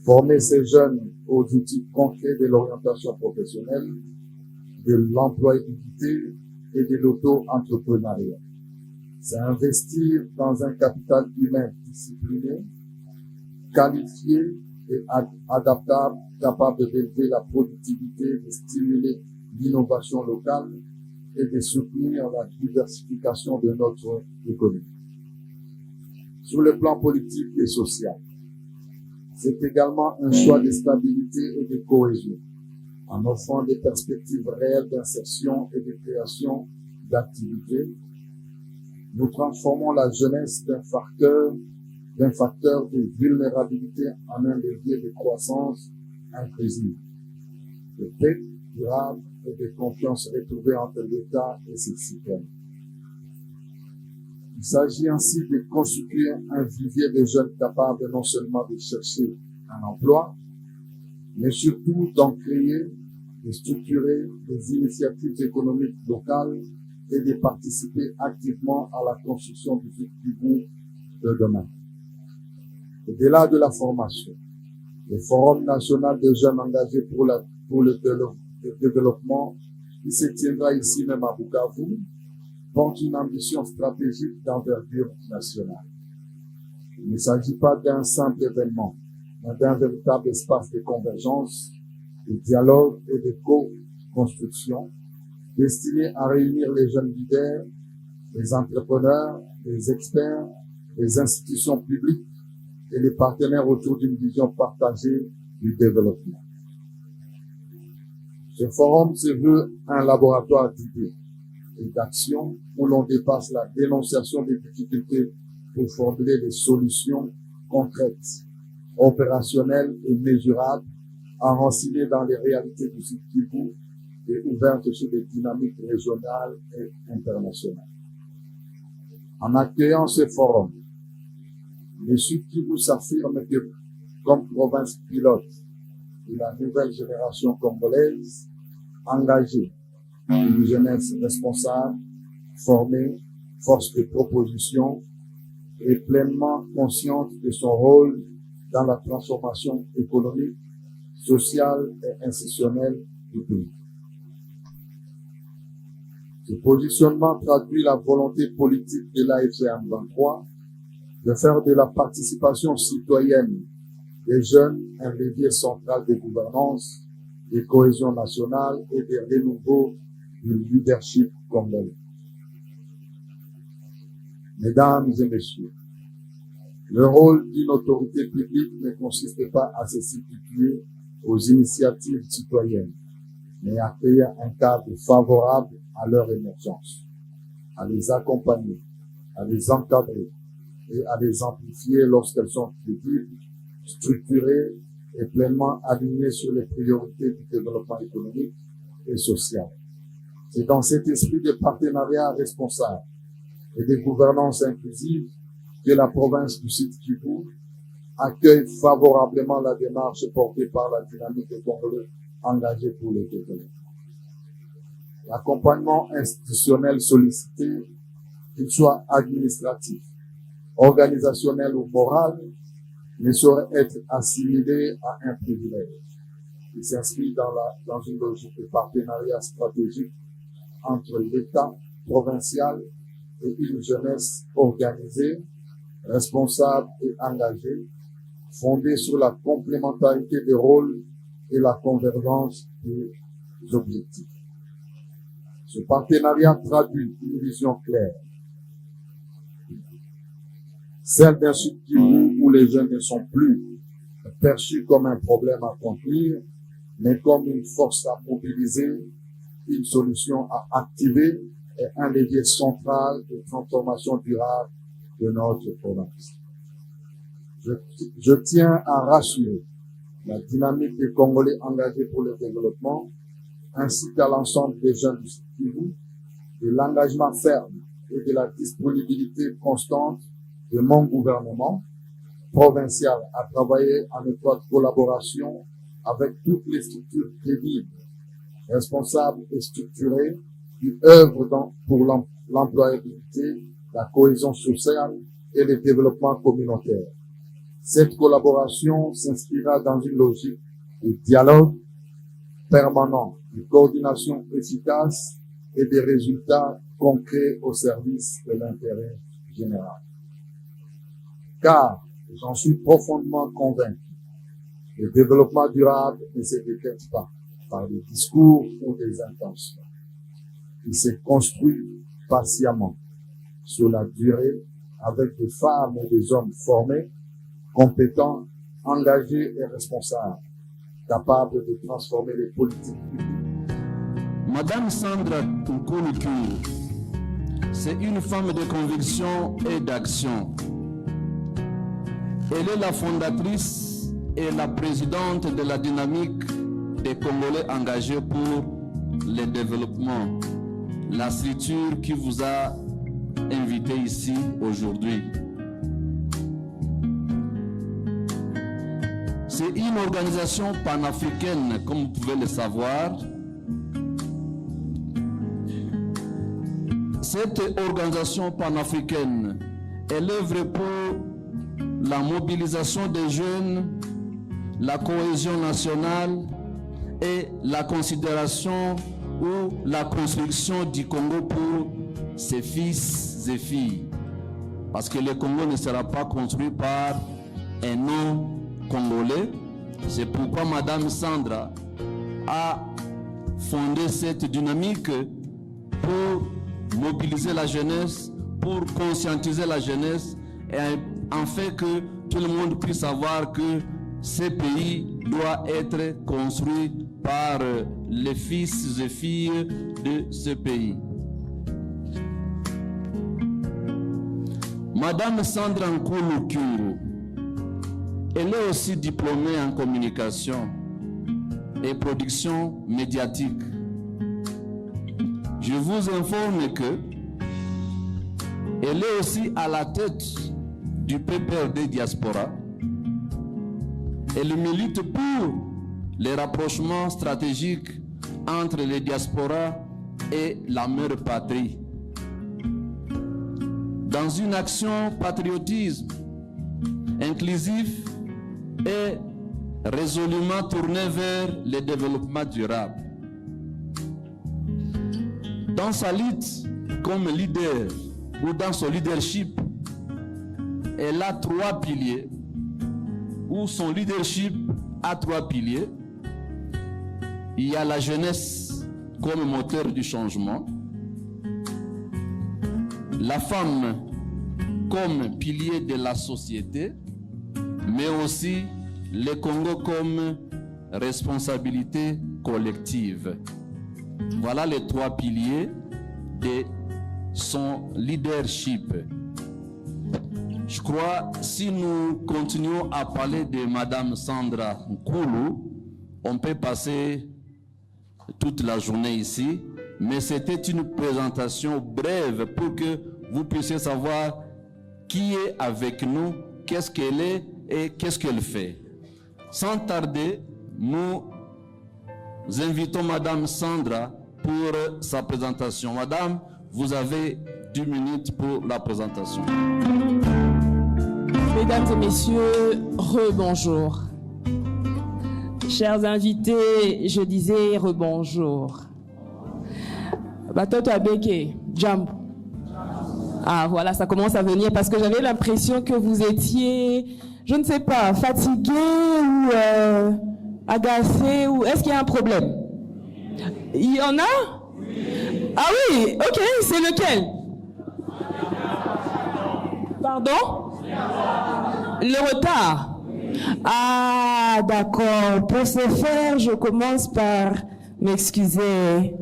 Former ces jeunes aux outils concrets de l'orientation professionnelle, de l'employabilité et de l'auto-entrepreneuriat. C'est investir dans un capital humain discipliné, qualifié et adaptable, capable d'élever la productivité, de stimuler l'innovation locale et de soutenir la diversification de notre économie. Sur le plan politique et social, c'est également un choix de stabilité et de cohésion, en offrant des perspectives réelles d'insertion et de création d'activités. Nous transformons la jeunesse d'un facteur de vulnérabilité en un levier de croissance inclusive, de paix durable et de confiance retrouvée entre l'État et ses citoyens. Il s'agit ainsi de constituer un vivier de jeunes capables non seulement de chercher un emploi, mais surtout d'en créer, de structurer des initiatives économiques locales et de participer activement à la construction du Kivu de demain. Au-delà de la formation, le Forum national des jeunes engagés pour le développement qui se tiendra ici même à Bukavu porte une ambition stratégique d'envergure nationale. Il ne s'agit pas d'un simple événement, mais d'un véritable espace de convergence, de dialogue et de co-construction destiné à réunir les jeunes leaders, les entrepreneurs, les experts, les institutions publiques et les partenaires autour d'une vision partagée du développement. Ce forum se veut un laboratoire d'idées et d'action où l'on dépasse la dénonciation des difficultés pour formuler des solutions concrètes, opérationnelles et mesurables, enracinées dans les réalités du site Kivu et ouvertes sur des dynamiques régionales et internationales. En accueillant ce forum, le Sud Kivu s'affirme que, comme province pilote de la nouvelle génération congolaise, engagée, une jeunesse responsable, formée, force de proposition et pleinement consciente de son rôle dans la transformation économique, sociale et institutionnelle du pays. Ce positionnement traduit la volonté politique de l'AFC M23 de faire de la participation citoyenne des jeunes un levier central de gouvernance, de cohésion nationale et de renouveau du leadership congolais. Mesdames et messieurs, le rôle d'une autorité publique ne consiste pas à se substituer aux initiatives citoyennes, mais à créer un cadre favorable à leur émergence, à les accompagner, à les encadrer et à les amplifier lorsqu'elles sont crédibles, structurées et pleinement alignées sur les priorités du développement économique et social. C'est dans cet esprit de partenariat responsable et de gouvernance inclusive que la province du Sud Kivu accueille favorablement la démarche portée par la dynamique congolaise engagée pour le développement. L'accompagnement institutionnel sollicité, qu'il soit administratif, organisationnel ou moral, ne saurait être assimilé à un privilège. Il s'inscrit dans une logique de partenariat stratégique entre l'État provincial et une jeunesse organisée, responsable et engagée, fondée sur la complémentarité des rôles et la convergence des objectifs. Ce partenariat traduit une vision claire, celle d'un Sud Kivu où les jeunes ne sont plus perçus comme un problème à contenir, mais comme une force à mobiliser, une solution à activer et un levier central de transformation durable de notre province. Je tiens à rassurer la dynamique des Congolais engagés pour le développement, ainsi qu'à l'ensemble des jeunes du Sud Kivu, de l'engagement ferme et de la disponibilité constante de mon gouvernement provincial à travailler en étroite collaboration avec toutes les structures crédibles, responsables et structurées qui œuvrent pour l'employabilité, la cohésion sociale et le développement communautaire. Cette collaboration s'inscrira dans une logique de dialogue permanent, de coordination efficace et des résultats concrets au service de l'intérêt général. Car, j'en suis profondément convaincu, le développement durable ne se décrète pas par des discours ou des intentions. Il s'est construit patiemment, sur la durée, avec des femmes et des hommes formés, compétents, engagés et responsables, capables de transformer les politiques publiques. Madame Sandra Nkulu-Kyuru, c'est une femme de conviction et d'action. Elle est la fondatrice et la présidente de la dynamique des Congolais engagés pour le développement, la structure qui vous a invité ici aujourd'hui. C'est une organisation panafricaine, comme vous pouvez le savoir. Cette organisation panafricaine, elle œuvre pour la mobilisation des jeunes, la cohésion nationale et la considération ou la construction du Congo pour ses fils et filles. Parce que le Congo ne sera pas construit par un non-congolais. C'est pourquoi Madame Sandra a fondé cette dynamique pour mobiliser la jeunesse, pour conscientiser la jeunesse et afin que tout le monde puisse savoir que ce pays doit être construit par les fils et filles de ce pays. Madame Sandra Nkulu-Kyuru, elle est aussi diplômée en communication et production médiatique. Je vous informe que elle est aussi à la tête du PPRD Diaspora. Elle milite pour les rapprochements stratégiques entre les diasporas et la mère patrie. Dans une action patriotisme inclusif et résolument tournée vers le développement durable. Dans sa lutte comme leader ou dans son leadership, elle a trois piliers, ou son leadership a trois piliers. Il y a la jeunesse comme moteur du changement, la femme comme pilier de la société, mais aussi le Congo comme responsabilité collective. Voilà les trois piliers de son leadership. Je crois que si nous continuons à parler de Madame Sandra Nkulu, on peut passer toute la journée ici, mais c'était une présentation brève pour que vous puissiez savoir qui est avec nous, qu'est-ce qu'elle est et qu'est-ce qu'elle fait. Sans tarder, nous invitons Madame Sandra pour sa présentation. Madame, vous avez 10 minutes pour la présentation. Mesdames et messieurs, rebonjour. Chers invités, je disais rebonjour. Batoto Abeke, Jambo. Ah voilà, ça commence à venir parce que j'avais l'impression que vous étiez, je ne sais pas, fatigué ou agacé ou est-ce qu'il y a un problème? Il y en a? Ah oui, ok, c'est lequel? Pardon? Le retard. Ah, d'accord. Pour ce faire, je commence par m'excuser.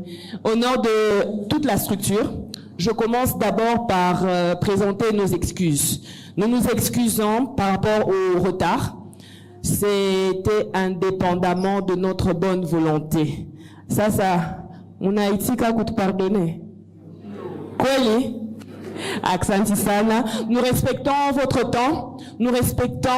Au nom de toute la structure, je commence d'abord par présenter nos excuses. Nous nous excusons par rapport au retard. C'était indépendamment de notre bonne volonté. Ça, on a été qu'à vous pardonner. Quoi, Aksanti Sana, nous respectons votre temps, nous respectons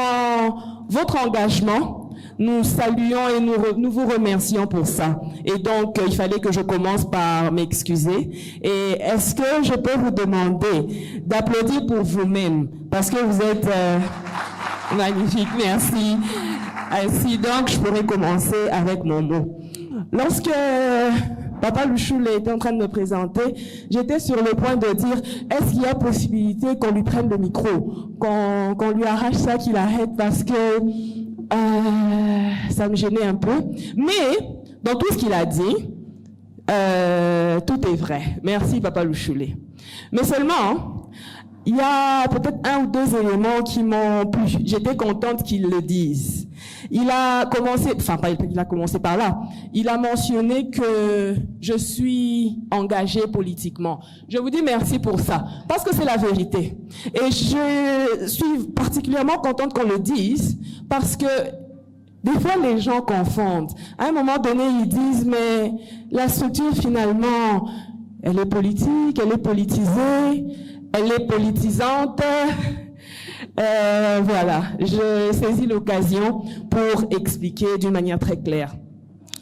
votre engagement, nous saluons et nous vous remercions pour ça. Et donc, il fallait que je commence par m'excuser. Et est-ce que je peux vous demander d'applaudir pour vous-même? Parce que vous êtes... Magnifique, merci. Ainsi donc, je pourrais commencer avec mon mot. Lorsque Papa Louchoule était en train de me présenter, j'étais sur le point de dire, est-ce qu'il y a possibilité qu'on lui prenne le micro, qu'on lui arrache ça, qu'il arrête, parce que ça me gênait un peu. Mais, dans tout ce qu'il a dit, tout est vrai. Merci, Papa Louchoule. Mais seulement, il y a peut-être un ou deux éléments qui m'ont plu. J'étais contente qu'il le dise. Il a commencé par là. Il a mentionné que je suis engagée politiquement. Je vous dis merci pour ça, parce que c'est la vérité. Et je suis particulièrement contente qu'on le dise, parce que des fois, les gens confondent. À un moment donné, ils disent, mais la structure, finalement, elle est politique, elle est politisée, elle est politisante. Voilà, je saisis l'occasion pour expliquer d'une manière très claire.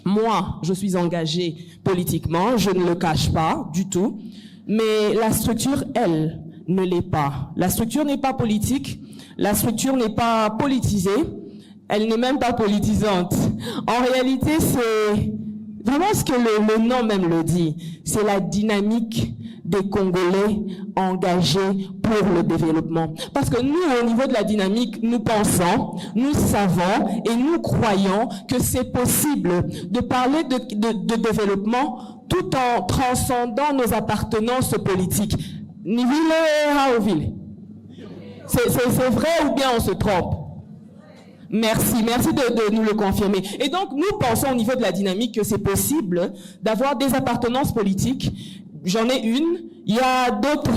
Moi, je suis engagée politiquement, je ne le cache pas du tout, mais la structure, elle, ne l'est pas. La structure n'est pas politique, la structure n'est pas politisée, elle n'est même pas politisante. En réalité, c'est vraiment ce que le nom même le dit, c'est la dynamique des Congolais engagés pour le développement. Parce que nous, au niveau de la dynamique, nous pensons, nous savons et nous croyons que c'est possible de parler de développement tout en transcendant nos appartenances politiques. C'est vrai ou bien on se trompe? Merci de nous le confirmer. Et donc, nous pensons au niveau de la dynamique que c'est possible d'avoir des appartenances politiques. J'en ai une. Il y a d'autres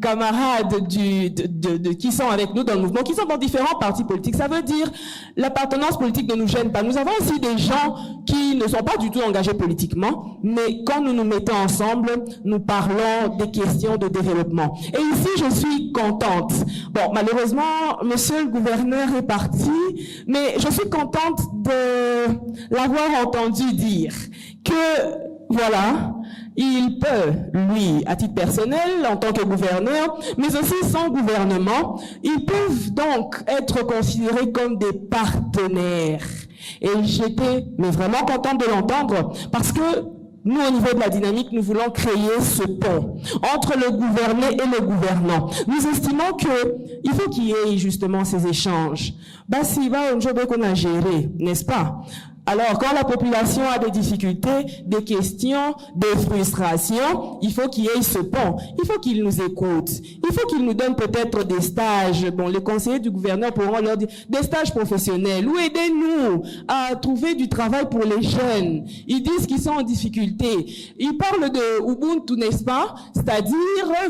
camarades qui sont avec nous dans le mouvement, qui sont dans différents partis politiques. Ça veut dire l'appartenance politique ne nous gêne pas. Nous avons aussi des gens qui ne sont pas du tout engagés politiquement, mais quand nous nous mettons ensemble, nous parlons des questions de développement. Et ici, je suis contente. Bon, malheureusement, monsieur le gouverneur est parti, mais je suis contente de l'avoir entendu dire que, voilà, il peut, lui, à titre personnel, en tant que gouverneur, mais aussi sans gouvernement, ils peuvent donc être considérés comme des partenaires. Et j'étais vraiment contente de l'entendre, parce que nous, au niveau de la dynamique, nous voulons créer ce pont entre le gouverné et le gouvernant. Nous estimons que il faut qu'il y ait justement ces échanges. Basiba, on joue qu'on a géré, n'est-ce pas? Alors, quand la population a des difficultés, des questions, des frustrations, il faut qu'il y ait ce pont. Il faut qu'ils nous écoutent. Il faut qu'ils nous donnent peut-être des stages. Bon, les conseillers du gouverneur pourront leur dire des stages professionnels. Ou aidez-nous à trouver du travail pour les jeunes. Ils disent qu'ils sont en difficulté. Ils parlent de Ubuntu, n'est-ce pas? C'est-à-dire,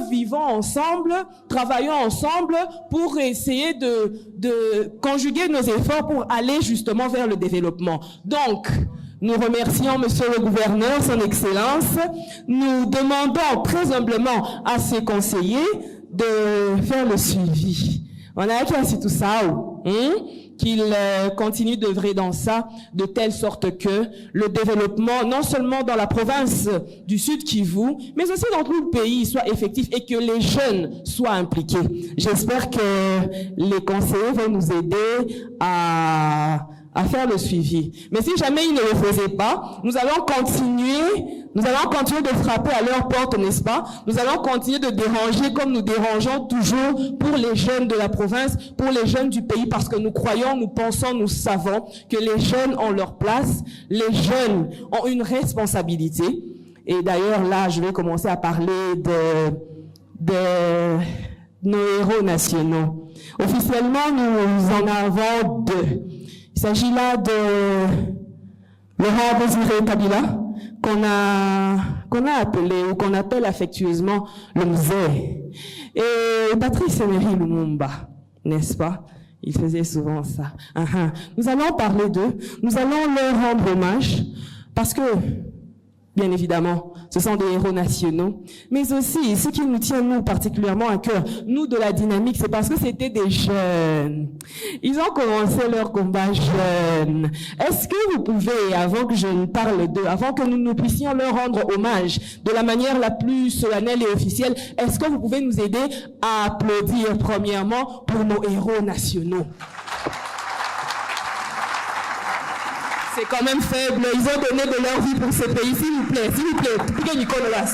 vivons ensemble, travaillons ensemble pour essayer de conjuguer nos efforts pour aller justement vers le développement. Donc, nous remercions Monsieur le Gouverneur, Son Excellence. Nous demandons très humblement à ses conseillers de faire le suivi. On a acquis tout ça, qu'ils continuent d'œuvrer dans ça, de telle sorte que le développement, non seulement dans la province du Sud Kivu, mais aussi dans tout le pays, soit effectif et que les jeunes soient impliqués. J'espère que les conseillers vont nous aider à faire le suivi. Mais si jamais ils ne le faisaient pas, nous allons continuer de frapper à leur porte, n'est-ce pas? Nous allons continuer de déranger comme nous dérangeons toujours pour les jeunes de la province, pour les jeunes du pays, parce que nous croyons, nous pensons, nous savons que les jeunes ont leur place, les jeunes ont une responsabilité. Et d'ailleurs, là, je vais commencer à parler de nos héros nationaux. Officiellement, nous en avons deux. Il s'agit là de Laurent Désiré Kabila, qu'on a appelé, ou qu'on appelle affectueusement le Mzee, et Patrice Emery Lumumba, n'est-ce pas? Il faisait souvent ça. Nous allons parler d'eux, nous allons leur rendre hommage, parce que bien évidemment, ce sont des héros nationaux, mais aussi ce qui nous tient, nous, particulièrement à cœur, nous de la dynamique, c'est parce que c'était des jeunes. Ils ont commencé leur combat jeunes. Est-ce que vous pouvez, avant que je ne parle d'eux, avant que nous puissions leur rendre hommage de la manière la plus solennelle et officielle, est-ce que vous pouvez nous aider à applaudir premièrement pour nos héros nationaux? C'est quand même faible. Ils ont donné de leur vie pour ce pays. S'il vous plaît, Piqué Nicolas.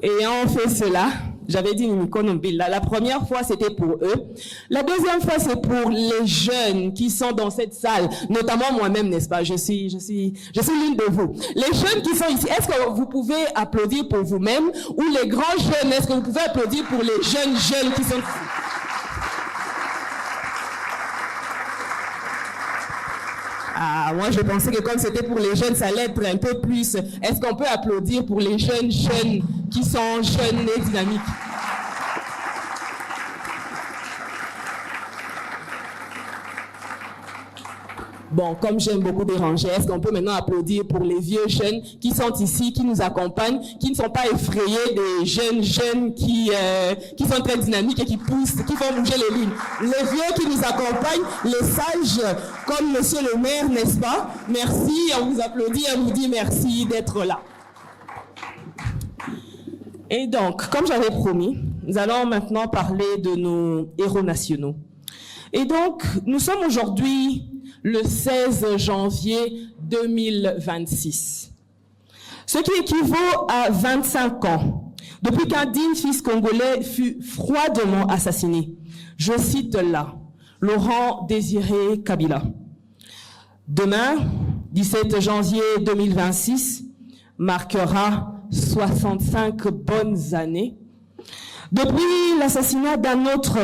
Ayant fait cela, j'avais dit la première fois c'était pour eux. La deuxième fois c'est pour les jeunes qui sont dans cette salle, notamment moi-même, n'est-ce pas? Je suis l'une de vous. Les jeunes qui sont ici, est-ce que vous pouvez applaudir pour vous-même? Ou les grands jeunes, est-ce que vous pouvez applaudir pour les jeunes qui sont ici? Ah, moi je pensais que comme c'était pour les jeunes, ça allait être un peu plus. Est-ce qu'on peut applaudir pour les jeunes qui sont jeunes et dynamiques? Bon, comme j'aime beaucoup déranger, est-ce qu'on peut maintenant applaudir pour les vieux jeunes qui sont ici, qui nous accompagnent, qui ne sont pas effrayés des jeunes qui sont très dynamiques et qui poussent, qui font bouger les lignes. Les vieux qui nous accompagnent, les sages, comme monsieur le maire, n'est-ce pas? Merci, on vous applaudit, on vous dit merci d'être là. Et donc, comme j'avais promis, nous allons maintenant parler de nos héros nationaux. Et donc, nous sommes aujourd'hui le 16 janvier 2026. Ce qui équivaut à 25 ans, depuis qu'un digne fils congolais fut froidement assassiné. Je cite là, Laurent Désiré Kabila. Demain, 17 janvier 2026, marquera 65 bonnes années depuis l'assassinat d'un autre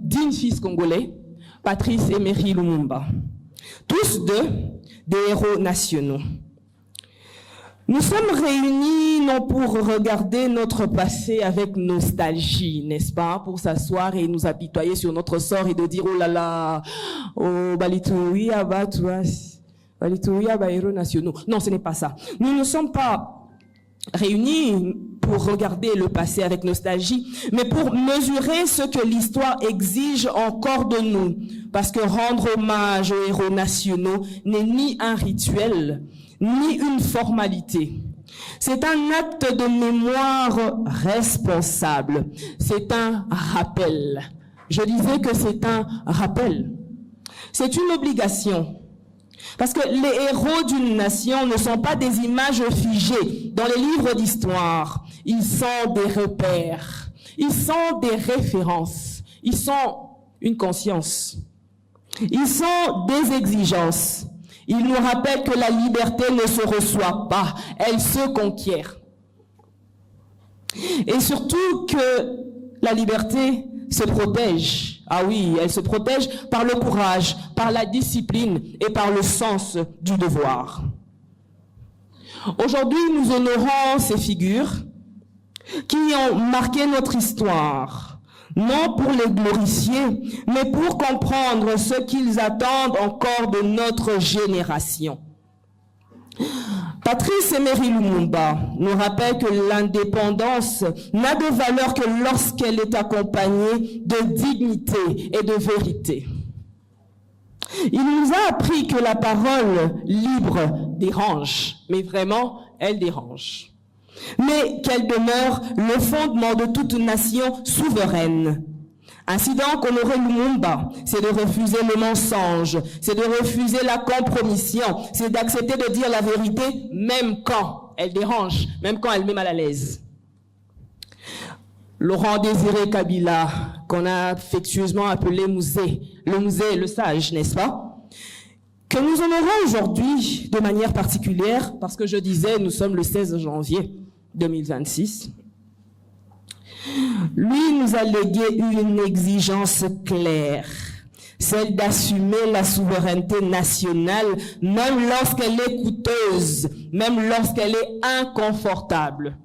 digne fils congolais, Patrice Emery Lumumba. Tous deux des héros nationaux. Nous sommes réunis non pour regarder notre passé avec nostalgie, n'est-ce pas? Pour s'asseoir et nous apitoyer sur notre sort et de dire, oh là là, oh, Balitouï, Abatouas, Balitouï, Aba, héros nationaux. Non, ce n'est pas ça. Nous ne sommes pas réunis pour regarder le passé avec nostalgie, mais pour mesurer ce que l'histoire exige encore de nous. Parce que rendre hommage aux héros nationaux n'est ni un rituel, ni une formalité. C'est un acte de mémoire responsable. C'est un rappel. Je disais que c'est un rappel. C'est une obligation. Parce que les héros d'une nation ne sont pas des images figées dans les livres d'histoire. Ils sont des repères. Ils sont des références. Ils sont une conscience. Ils sont des exigences. Ils nous rappellent que la liberté ne se reçoit pas, elle se conquiert. Et surtout que la liberté se protège. Ah oui, elle se protège par le courage, par la discipline et par le sens du devoir. Aujourd'hui, nous honorons ces figures qui ont marqué notre histoire, non pour les glorifier, mais pour comprendre ce qu'ils attendent encore de notre génération. Patrice Emery Lumumba nous rappelle que l'indépendance n'a de valeur que lorsqu'elle est accompagnée de dignité et de vérité. Il nous a appris que la parole libre dérange, mais vraiment, elle dérange. Mais qu'elle demeure le fondement de toute nation souveraine. Ainsi donc, honorer Lumumba, c'est de refuser le mensonge, c'est de refuser la compromission, c'est d'accepter de dire la vérité même quand elle dérange, même quand elle met mal à l'aise. Laurent Désiré Kabila, qu'on a affectueusement appelé Musée, le sage, n'est-ce pas? Que nous honorons aujourd'hui de manière particulière, parce que je disais, nous sommes le 16 janvier 2026. Lui nous a légué une exigence claire, celle d'assumer la souveraineté nationale, même lorsqu'elle est coûteuse, même lorsqu'elle est inconfortable.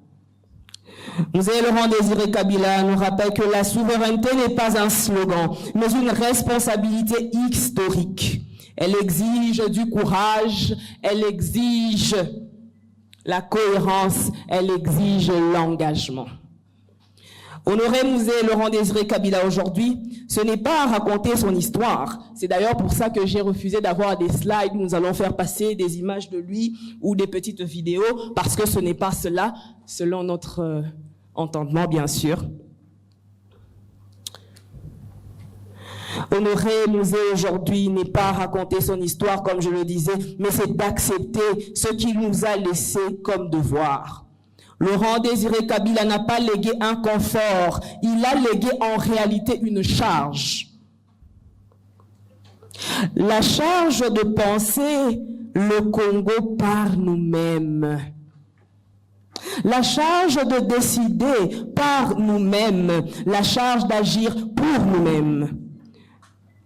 Musée Laurent Désiré Kabila nous rappelle que la souveraineté n'est pas un slogan, mais une responsabilité historique. Elle exige du courage, elle exige la cohérence, elle exige l'engagement. Honorer Musée Laurent Désiré Kabila aujourd'hui, ce n'est pas raconter son histoire. C'est d'ailleurs pour ça que j'ai refusé d'avoir des slides. Nous allons faire passer des images de lui ou des petites vidéos, parce que ce n'est pas cela, selon notre entendement, bien sûr. Honorer Musée aujourd'hui n'est pas raconter son histoire, comme je le disais, mais c'est d'accepter ce qu'il nous a laissé comme devoir. Laurent Désiré Kabila n'a pas légué un confort, il a légué en réalité une charge. La charge de penser le Congo par nous-mêmes. La charge de décider par nous-mêmes. La charge d'agir pour nous-mêmes.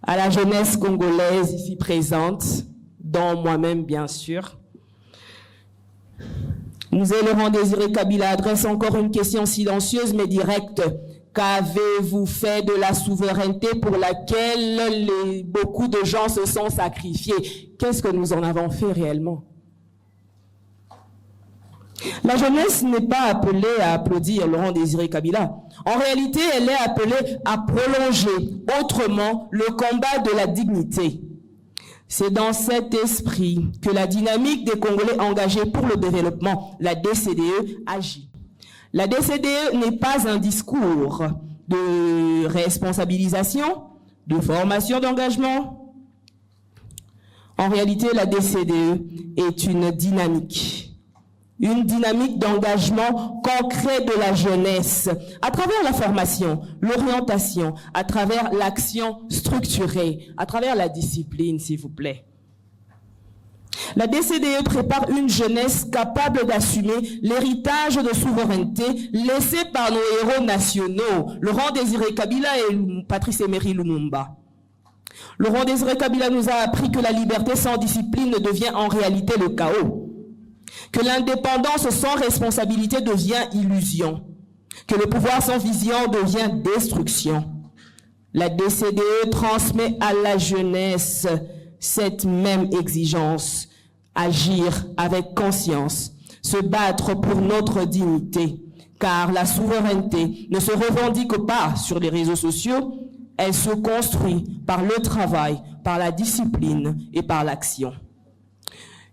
À la jeunesse congolaise ici présente, dont moi-même bien sûr, Musée Laurent Désiré Kabila adresse encore une question silencieuse mais directe. Qu'avez-vous fait de la souveraineté pour laquelle beaucoup de gens se sont sacrifiés? Qu'est-ce que nous en avons fait réellement? La jeunesse n'est pas appelée à applaudir Laurent Désiré Kabila. En réalité, elle est appelée à prolonger autrement le combat de la dignité. C'est dans cet esprit que la dynamique des Congolais engagés pour le développement, la DCDE, agit. La DCDE n'est pas un discours de responsabilisation, de formation d'engagement. En réalité, la DCDE est une dynamique d'engagement concret de la jeunesse, à travers la formation, l'orientation, à travers l'action structurée, à travers la discipline, s'il vous plaît. La DCDE prépare une jeunesse capable d'assumer l'héritage de souveraineté laissé par nos héros nationaux, Laurent Désiré Kabila et Patrice Emery Lumumba. Laurent Désiré Kabila nous a appris que la liberté sans discipline devient en réalité le chaos. Que l'indépendance sans responsabilité devient illusion, que le pouvoir sans vision devient destruction. La DCDE transmet à la jeunesse cette même exigence, agir avec conscience, se battre pour notre dignité, car la souveraineté ne se revendique pas sur les réseaux sociaux, elle se construit par le travail, par la discipline et par l'action.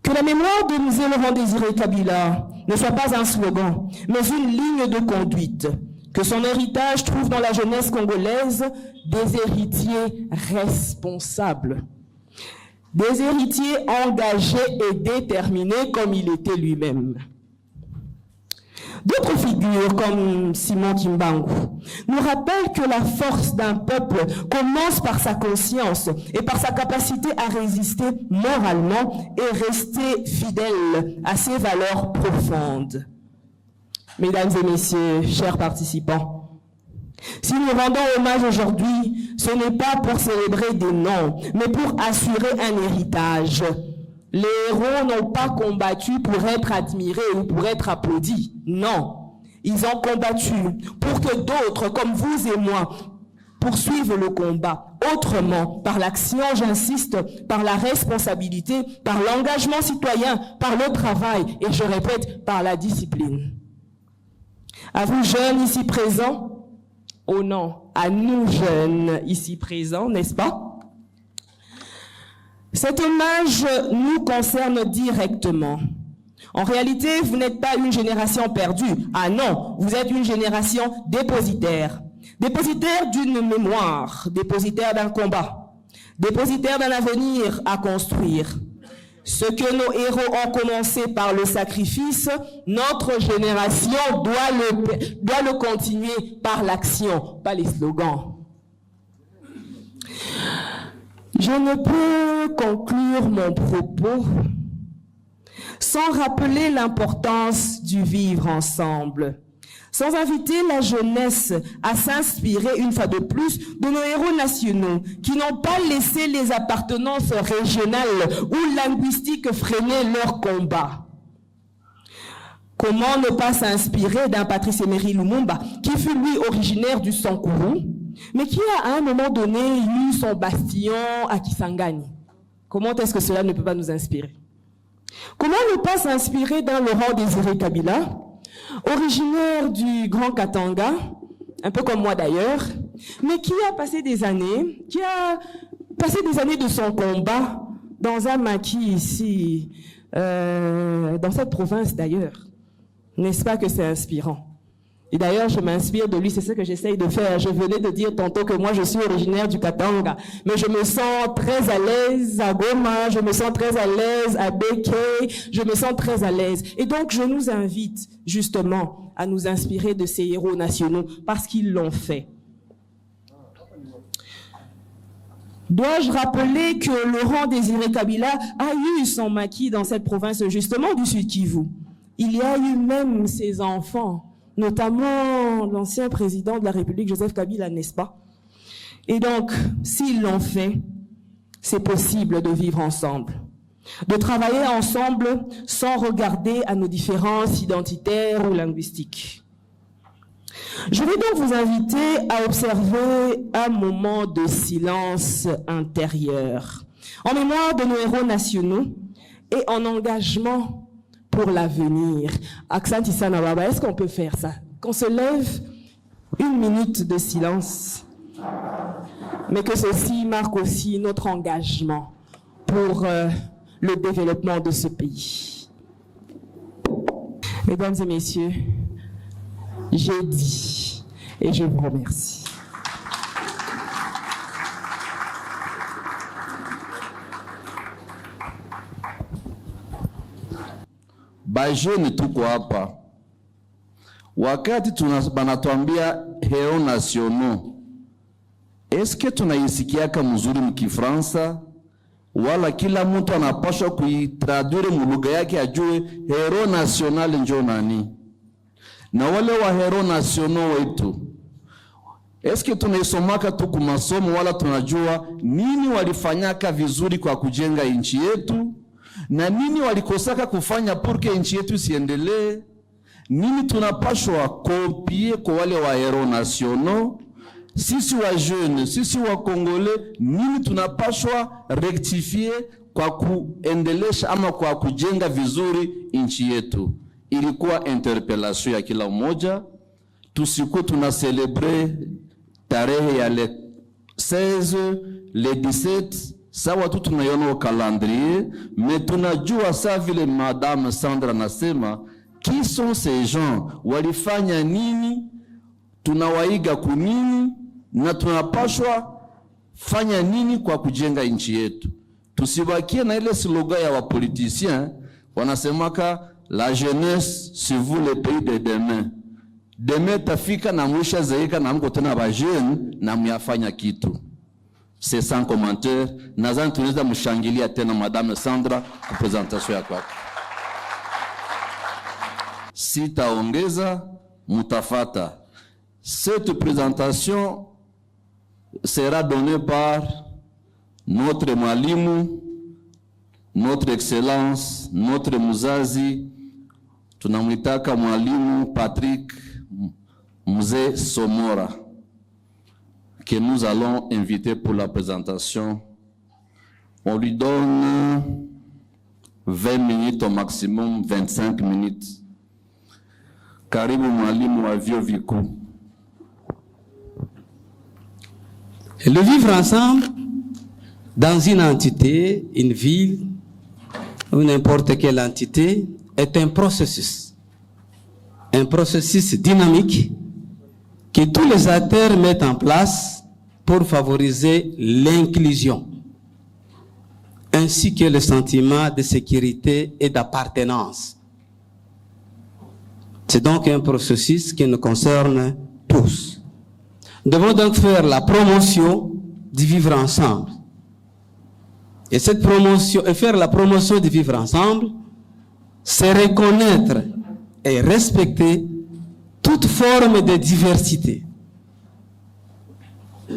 Que la mémoire de Musée Laurent Désiré Kabila ne soit pas un slogan, mais une ligne de conduite. Que son héritage trouve dans la jeunesse congolaise des héritiers responsables. Des héritiers engagés et déterminés comme il était lui-même. D'autres figures, comme Simon Kimbangu, nous rappellent que la force d'un peuple commence par sa conscience et par sa capacité à résister moralement et rester fidèle à ses valeurs profondes. Mesdames et messieurs, chers participants, si nous rendons hommage aujourd'hui, ce n'est pas pour célébrer des noms, mais pour assurer un héritage. Les héros n'ont pas combattu pour être admirés ou pour être applaudis. Non. Ils ont combattu pour que d'autres, comme vous et moi, poursuivent le combat autrement, par l'action, j'insiste, par la responsabilité, par l'engagement citoyen, par le travail et, je répète, par la discipline. À vous jeunes ici présents, oh non, à nous jeunes ici présents, n'est-ce pas? Cet hommage nous concerne directement. En réalité, vous n'êtes pas une génération perdue. Ah non, vous êtes une génération dépositaire. Dépositaire d'une mémoire, dépositaire d'un combat, dépositaire d'un avenir à construire. Ce que nos héros ont commencé par le sacrifice, notre génération doit le continuer par l'action, pas les slogans. Je ne peux conclure mon propos sans rappeler l'importance du vivre ensemble, sans inviter la jeunesse à s'inspirer une fois de plus de nos héros nationaux qui n'ont pas laissé les appartenances régionales ou linguistiques freiner leur combat. Comment ne pas s'inspirer d'un Patrice Emery Lumumba, qui fut lui originaire du Sankuru, mais qui a à un moment donné eu son bastion à Kisangani? Comment est-ce que cela ne peut pas nous inspirer? Comment ne pas s'inspirer d'un Laurent Désiré Kabila, originaire du Grand Katanga, un peu comme moi d'ailleurs, mais qui a passé des années de son combat dans un maquis ici, dans cette province d'ailleurs. N'est-ce pas que c'est inspirant? Et d'ailleurs, je m'inspire de lui, c'est ce que j'essaye de faire. Je venais de dire tantôt que moi, je suis originaire du Katanga, mais je me sens très à l'aise à Goma, je me sens très à l'aise à Beke, je me sens très à l'aise. Et donc, je nous invite justement à nous inspirer de ces héros nationaux parce qu'ils l'ont fait. Dois-je rappeler que Laurent Désiré Kabila a eu son maquis dans cette province justement du Sud Kivu? Il y a eu même ses enfants, notamment l'ancien président de la République, Joseph Kabila, n'est-ce pas? Et donc, s'ils l'ont fait, c'est possible de vivre ensemble, de travailler ensemble sans regarder à nos différences identitaires ou linguistiques. Je vais donc vous inviter à observer un moment de silence intérieur, en mémoire de nos héros nationaux et en engagement pour l'avenir. Accent Issana Baba, est-ce qu'on peut faire ça? Qu'on se lève 1 minute de silence, mais que ceci marque aussi notre engagement pour le développement de ce pays. Mesdames et messieurs, j'ai dit et je vous remercie. Bajeni tuko hapa wakati banatuambia hero nationaux, eske tunaisikiaka mzuri mkifransa wala kila mtu anapaswa kuitraduire mulugha yake ajue hero national njo nani? Na wale wa hero nationaux wetu eske tunaisomaka tu kwa masomo wala tunajua nini walifanyaka vizuri kwa kujenga nchi yetu na nini walikosaka kufanya purke nchi yetu siendelee? Nini tunapashwa kopie kwa wale wa hero nationaux? Sisi wa jeune, sisi wa Kongole, nini tunapashwa rectifier kwa kuendelesha ama kwa kujenga vizuri nchi yetu? Ilikuwa interpellation ya kila mmoja. Tusikuwe tuna celebre tarehe ya le 16, le 17, sawa tu tunayona calendrier, mais tunajua saa vile Madame Sandra nasema, qui sont ces gens, walifanya nini, tunawaiga kunini, na tunapashwa fanya nini kwa kujenga nchi yetu. Tusibakie na ile slogan ya wapoliticiens, wanasemaka la jeunesse c'est vous le pays de demain. Demain tafika na mwisha zeika na mko tena ba jeune na myafanya kitu. C'est sans commentaire. Nazani tunaweza mshangilia tena Madame Sandra kwa presentation ya kwake. Sitaongeza, mutafata. Cette présentation sera donnée par notre mwalimu, notre excellence, notre muzazi, tunamwitaka mwalimu Patrick Mzee Somora, que nous allons inviter pour la présentation. On lui donne 20 minutes au maximum, 25 minutes. Karibu mwalimu wa Vio Viku. Le vivre ensemble dans une entité, une ville ou n'importe quelle entité est un processus dynamique que tous les acteurs mettent en place pour favoriser l'inclusion ainsi que le sentiment de sécurité et d'appartenance. C'est donc un processus qui nous concerne tous. Nous devons donc faire la promotion du vivre ensemble. Et cette promotion, et faire la promotion du vivre ensemble, c'est reconnaître et respecter toute forme de diversité.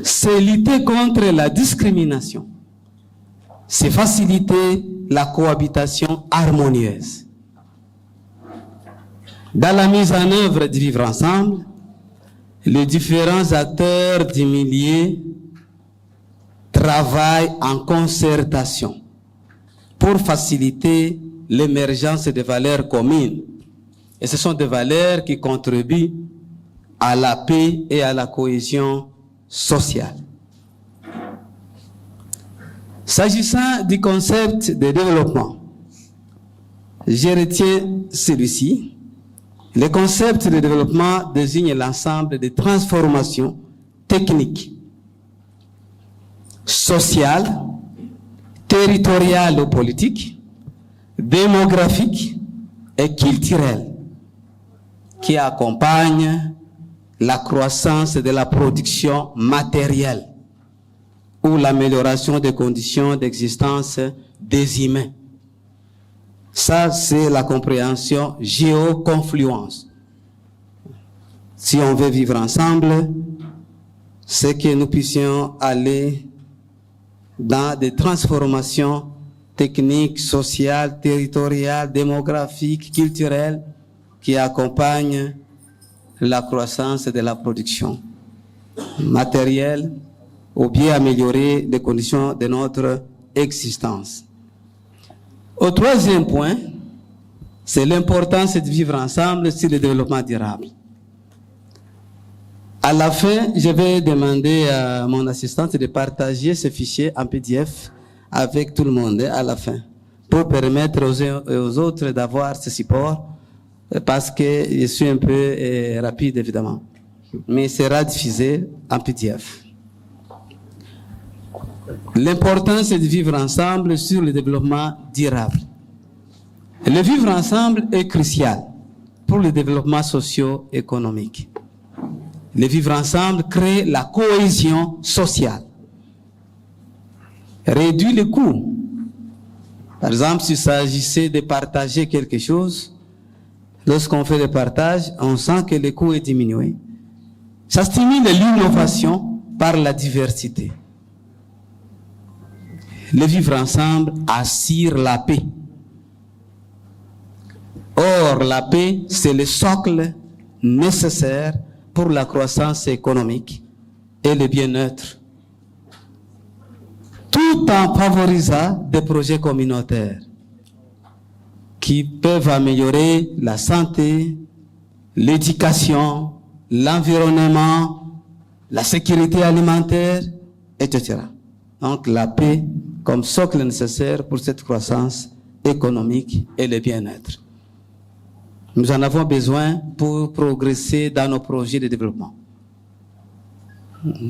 C'est lutter contre la discrimination. C'est faciliter la cohabitation harmonieuse. Dans la mise en œuvre du vivre ensemble, les différents acteurs du milieu travaillent en concertation pour faciliter l'émergence de valeurs communes. Et ce sont des valeurs qui contribuent à la paix et à la cohésion sociale. S'agissant du concept de développement, je retiens celui-ci. Le concept de développement désigne l'ensemble des transformations techniques, sociales, territoriales ou politiques, démographiques et culturelles qui accompagnent la croissance de la production matérielle ou l'amélioration des conditions d'existence des humains. Ça, c'est la compréhension géoconfluence. Si on veut vivre ensemble, c'est que nous puissions aller dans des transformations techniques, sociales, territoriales, démographiques, culturelles qui accompagnent la croissance de la production matérielle ou bien améliorer les conditions de notre existence. Au troisième point, c'est l'importance de vivre ensemble sur le développement durable. À la fin, je vais demander à mon assistante de partager ce fichier en PDF avec tout le monde à la fin, pour permettre aux autres d'avoir ce support, parce que je suis un peu rapide évidemment, mais il sera diffusé en PDF. L'importance est de vivre ensemble sur le développement durable. Le vivre ensemble est crucial pour le développement socio-économique. Le vivre ensemble crée la cohésion sociale, réduit les coûts. Par exemple, s'il s'agissait de partager quelque chose, lorsqu'on fait le partage, on sent que le coût est diminué. Ça stimule l'innovation par la diversité. Le vivre ensemble assure la paix. Or, la paix, c'est le socle nécessaire pour la croissance économique et le bien-être, tout en favorisant des projets communautaires qui peuvent améliorer la santé, l'éducation, l'environnement, la sécurité alimentaire, etc. Donc la paix comme socle nécessaire pour cette croissance économique et le bien-être. Nous en avons besoin pour progresser dans nos projets de développement.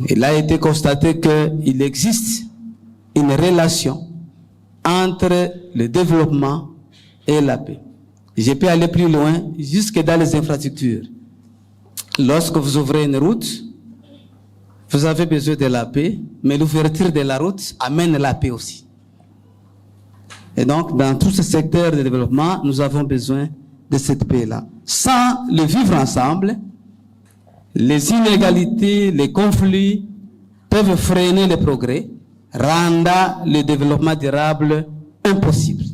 Il a été constaté qu'il existe une relation entre le développement et la paix. Je peux aller plus loin, jusque dans les infrastructures. Lorsque vous ouvrez une route, vous avez besoin de la paix, mais l'ouverture de la route amène la paix aussi. Et donc, dans tous ces secteurs de développement, nous avons besoin de cette paix-là. Sans le vivre ensemble, les inégalités, les conflits peuvent freiner le progrès, rendant le développement durable impossible.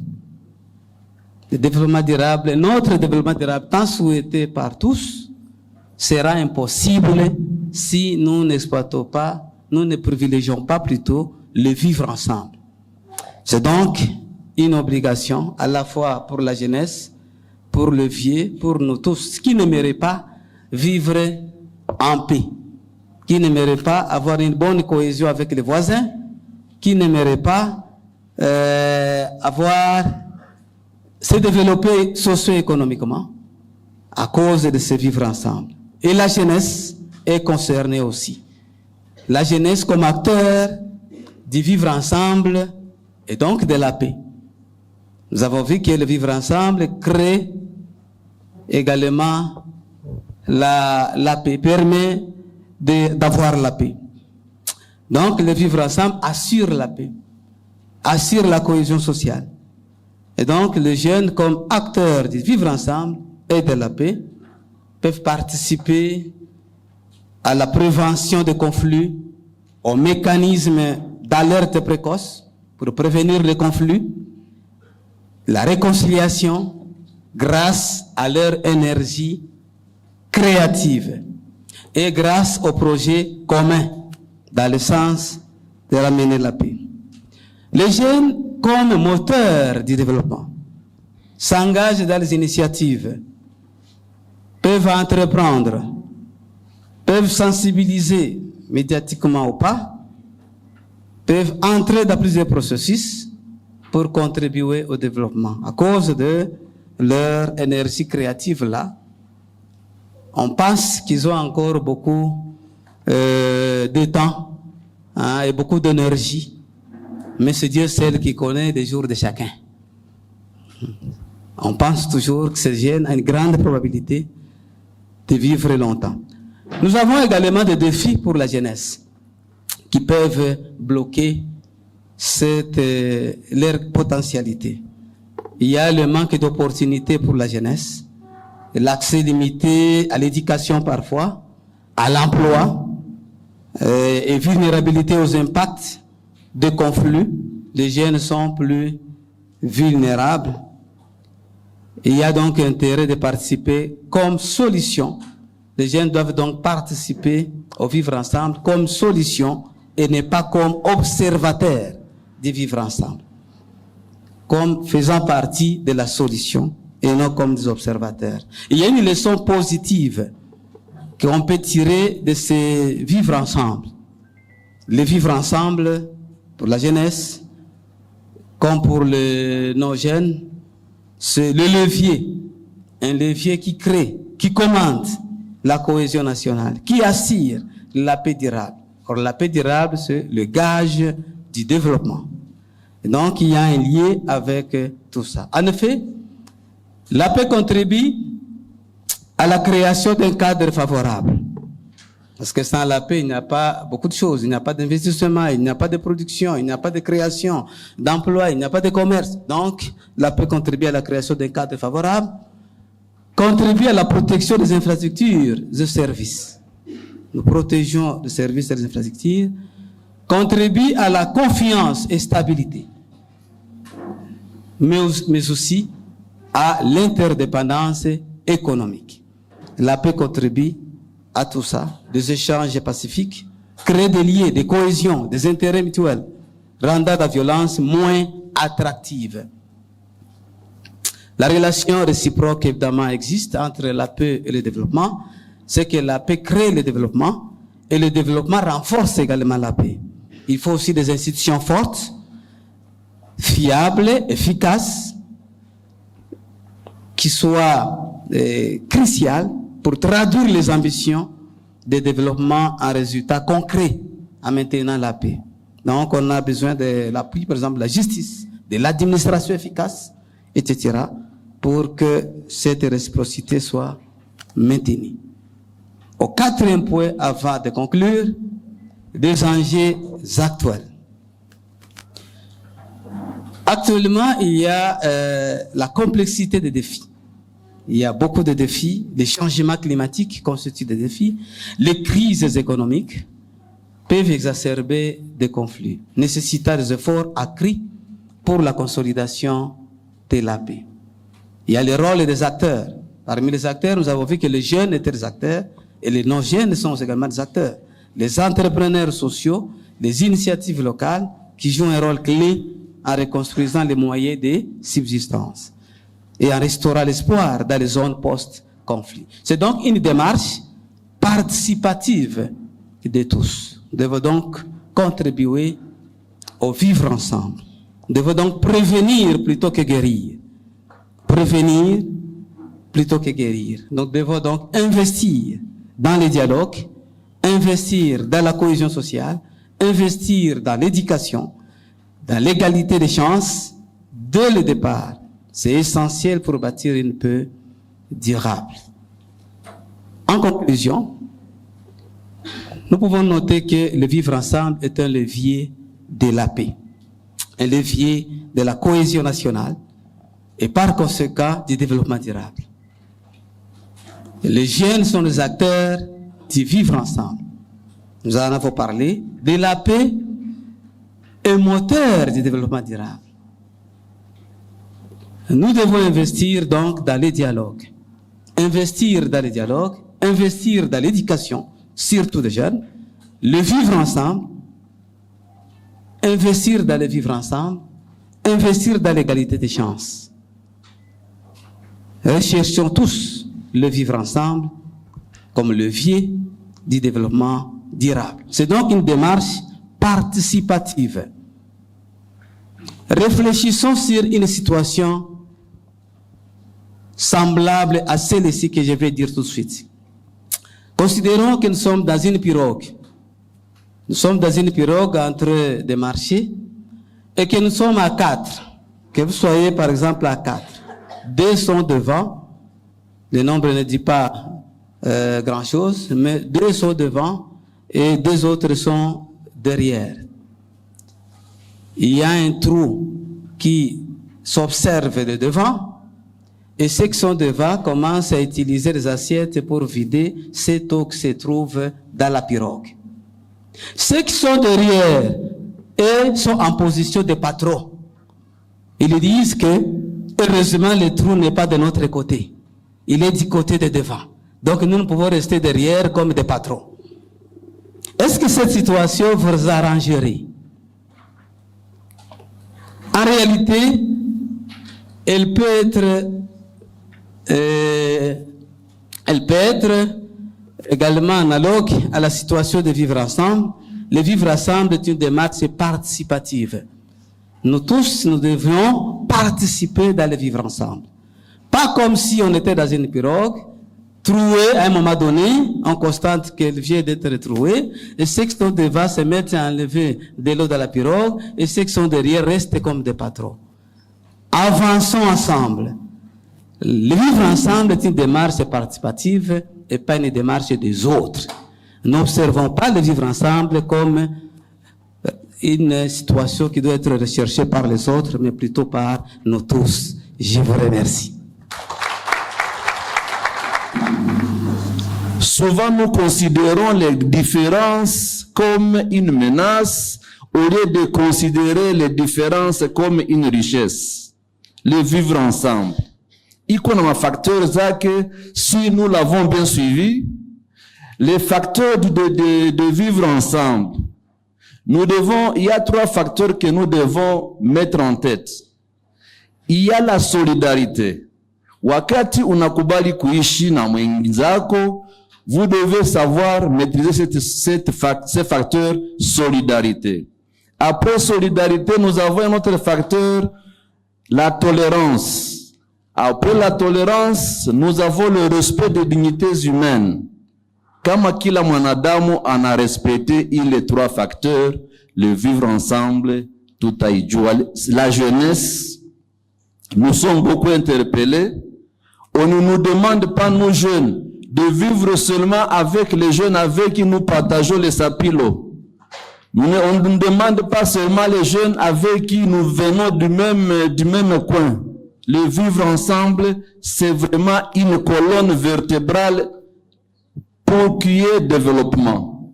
Le développement durable, notre développement durable, tant souhaité par tous, sera impossible si nous n'exploitons pas, nous ne privilégions pas plutôt le vivre ensemble. C'est donc une obligation à la fois pour la jeunesse, pour le vieux, pour nous tous, qui n'aimeraient pas vivre en paix, qui n'aimeraient pas avoir une bonne cohésion avec les voisins, qui n'aimeraient pas se développer socio-économiquement à cause de ce vivre ensemble. Et la jeunesse est concernée aussi. La jeunesse comme acteur du vivre ensemble et donc de la paix. Nous avons vu que le vivre ensemble crée également la paix, permet d'avoir la paix. Donc le vivre ensemble assure la paix, assure la cohésion sociale. Et donc les jeunes comme acteurs du vivre ensemble et de la paix peuvent participer à la prévention des conflits, aux mécanismes d'alerte précoce pour prévenir les conflits, la réconciliation, grâce à leur énergie créative et grâce aux projets communs dans le sens de ramener la paix. Les jeunes, comme moteurs du développement, s'engagent dans les initiatives, peuvent entreprendre, peuvent sensibiliser médiatiquement ou pas, peuvent entrer dans plusieurs processus pour contribuer au développement. À cause de leur énergie créative là, on pense qu'ils ont encore beaucoup de temps et beaucoup d'énergie. Mais c'est Dieu seul qui connaît les jours de chacun. On pense toujours que ces jeunes ont une grande probabilité de vivre longtemps. Nous avons également des défis pour la jeunesse qui peuvent bloquer leur potentialité. Il y a le manque d'opportunités pour la jeunesse, l'accès limité à l'éducation parfois, à l'emploi et vulnérabilité aux impacts de conflits. Les jeunes sont plus vulnérables. Il y a donc intérêt de participer comme solution. Les jeunes doivent donc participer au vivre ensemble comme solution et ne pas comme observateurs du vivre ensemble. Comme faisant partie de la solution et non comme des observateurs. Il y a une leçon positive qu'on peut tirer de ces vivre ensemble. Les vivre ensemble pour la jeunesse, comme pour nos jeunes, c'est le levier, un levier qui crée, qui commande la cohésion nationale, qui assure la paix durable. Or, la paix durable, c'est le gage du développement. Et donc, il y a un lien avec tout ça. En effet, la paix contribue à la création d'un cadre favorable. Parce que sans la paix, il n'y a pas beaucoup de choses. Il n'y a pas d'investissement, il n'y a pas de production, il n'y a pas de création d'emploi, il n'y a pas de commerce. Donc, la paix contribue à la création d'un cadre favorable, contribue à la protection des infrastructures et services. Nous protégeons les services et les infrastructures, contribue à la confiance et stabilité, mais aussi à l'interdépendance économique. La paix contribue à tout ça, des échanges pacifiques, créer des liens, des cohésions, des intérêts mutuels, rendant la violence moins attractive. La relation réciproque, évidemment, existe entre la paix et le développement. C'est que la paix crée le développement et le développement renforce également la paix. Il faut aussi des institutions fortes, fiables, efficaces, qui soient cruciales pour traduire les ambitions de développement en résultats concrets en maintenant la paix. Donc, on a besoin de l'appui, par exemple, de la justice, de l'administration efficace, etc., pour que cette réciprocité soit maintenue. Au quatrième point, avant de conclure, des enjeux actuels. Actuellement, il y a la complexité des défis. Il y a beaucoup de défis, les changements climatiques constituent des défis, les crises économiques peuvent exacerber des conflits, nécessitant des efforts accrus pour la consolidation de la paix. Il y a le rôle des acteurs. Parmi les acteurs, nous avons vu que les jeunes étaient des acteurs et les non-jeunes sont également des acteurs. Les entrepreneurs sociaux, les initiatives locales qui jouent un rôle clé en reconstruisant les moyens de subsistance et en restaurant l'espoir dans les zones post-conflit. C'est donc une démarche participative de tous. Nous devons donc contribuer au vivre ensemble. Nous devons donc prévenir plutôt que guérir. Prévenir plutôt que guérir. Nous devons donc investir dans les dialogues, investir dans la cohésion sociale, investir dans l'éducation, dans l'égalité des chances dès le départ. C'est essentiel pour bâtir une paix durable. En conclusion, nous pouvons noter que le vivre ensemble est un levier de la paix, un levier de la cohésion nationale et par conséquent du développement durable. Les jeunes sont les acteurs du vivre ensemble. Nous en avons parlé. De la paix est moteur du développement durable. Nous devons investir donc dans les dialogues. Investir dans les dialogues, investir dans l'éducation, surtout des jeunes, le vivre ensemble, investir dans le vivre ensemble, investir dans l'égalité des chances. Recherchons tous le vivre ensemble comme levier du développement durable. C'est donc une démarche participative. Réfléchissons sur une situation semblable à celle-ci que je vais dire tout de suite. Considérons que nous sommes dans une pirogue. Nous sommes dans une pirogue entre des marchés et que nous sommes à 4. Que vous soyez par exemple à 4. 2 sont devant. Le nombre ne dit pas grand-chose, mais 2 sont devant et 2 autres sont derrière. Il y a un trou qui s'observe de devant et ceux qui sont devant commencent à utiliser les assiettes pour vider cette eau qui se trouve dans la pirogue. Ceux qui sont derrière, eux, sont en position de patron. Ils disent que, heureusement, le trou n'est pas de notre côté. Il est du côté de devant. Donc, nous ne pouvons rester derrière comme des patrons. Est-ce que cette situation vous arrangerait? En réalité, elle peut être également analogue à la situation de vivre ensemble. Le vivre ensemble est une démarche participative. Nous tous, nous devions participer dans le vivre ensemble. Pas comme si on était dans une pirogue, trouée à un moment donné, on constate qu'elle vient d'être trouée, et ceux qui sont devant se mettent à enlever de l'eau dans la pirogue, et ceux qui sont derrière restent comme des patrons. Avançons ensemble. Le vivre ensemble est une démarche participative et pas une démarche des autres. N'observons pas le vivre ensemble comme une situation qui doit être recherchée par les autres, mais plutôt par nous tous. Je vous remercie. Souvent, nous considérons les différences comme une menace au lieu de considérer les différences comme une richesse. Le vivre ensemble. Il y a un facteur que si nous l'avons bien suivi, les facteurs de vivre ensemble. Il y a 3 facteurs que nous devons mettre en tête. Il y a la solidarité. Wakati unakubali kuishi na mwenzako, vous devez savoir maîtriser ce facteur solidarité. Après solidarité, nous avons un autre facteur, la tolérance. Après la tolérance, nous avons le respect des dignités humaines. Kama kila mwanadamu ana respecté les 3 facteurs, le vivre ensemble, tout a ijua. La jeunesse, nous sommes beaucoup interpellés. On ne nous demande pas, nous jeunes, de vivre seulement avec les jeunes avec qui nous partageons les sapilos. On ne demande pas seulement les jeunes avec qui nous venons du même coin. Le vivre ensemble, c'est vraiment une colonne vertébrale pour qu'il y ait développement.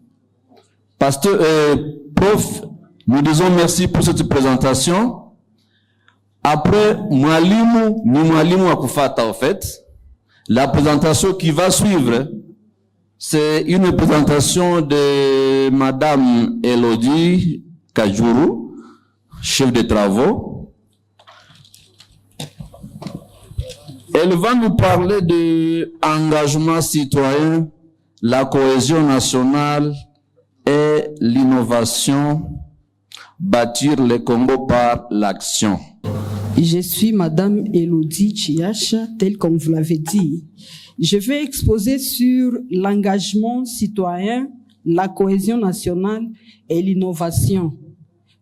Prof, nous disons merci pour cette présentation. Après, mwalimu wa kufata en fait. La présentation qui va suivre, c'est une présentation de Madame Elodie Kajuru, chef de travaux. Elle va nous parler de engagement citoyen, la cohésion nationale et l'innovation, bâtir le Congo par l'action. Je suis Madame Elodie Chiacha, tel comme vous l'avez dit. Je vais exposer sur l'engagement citoyen, la cohésion nationale et l'innovation.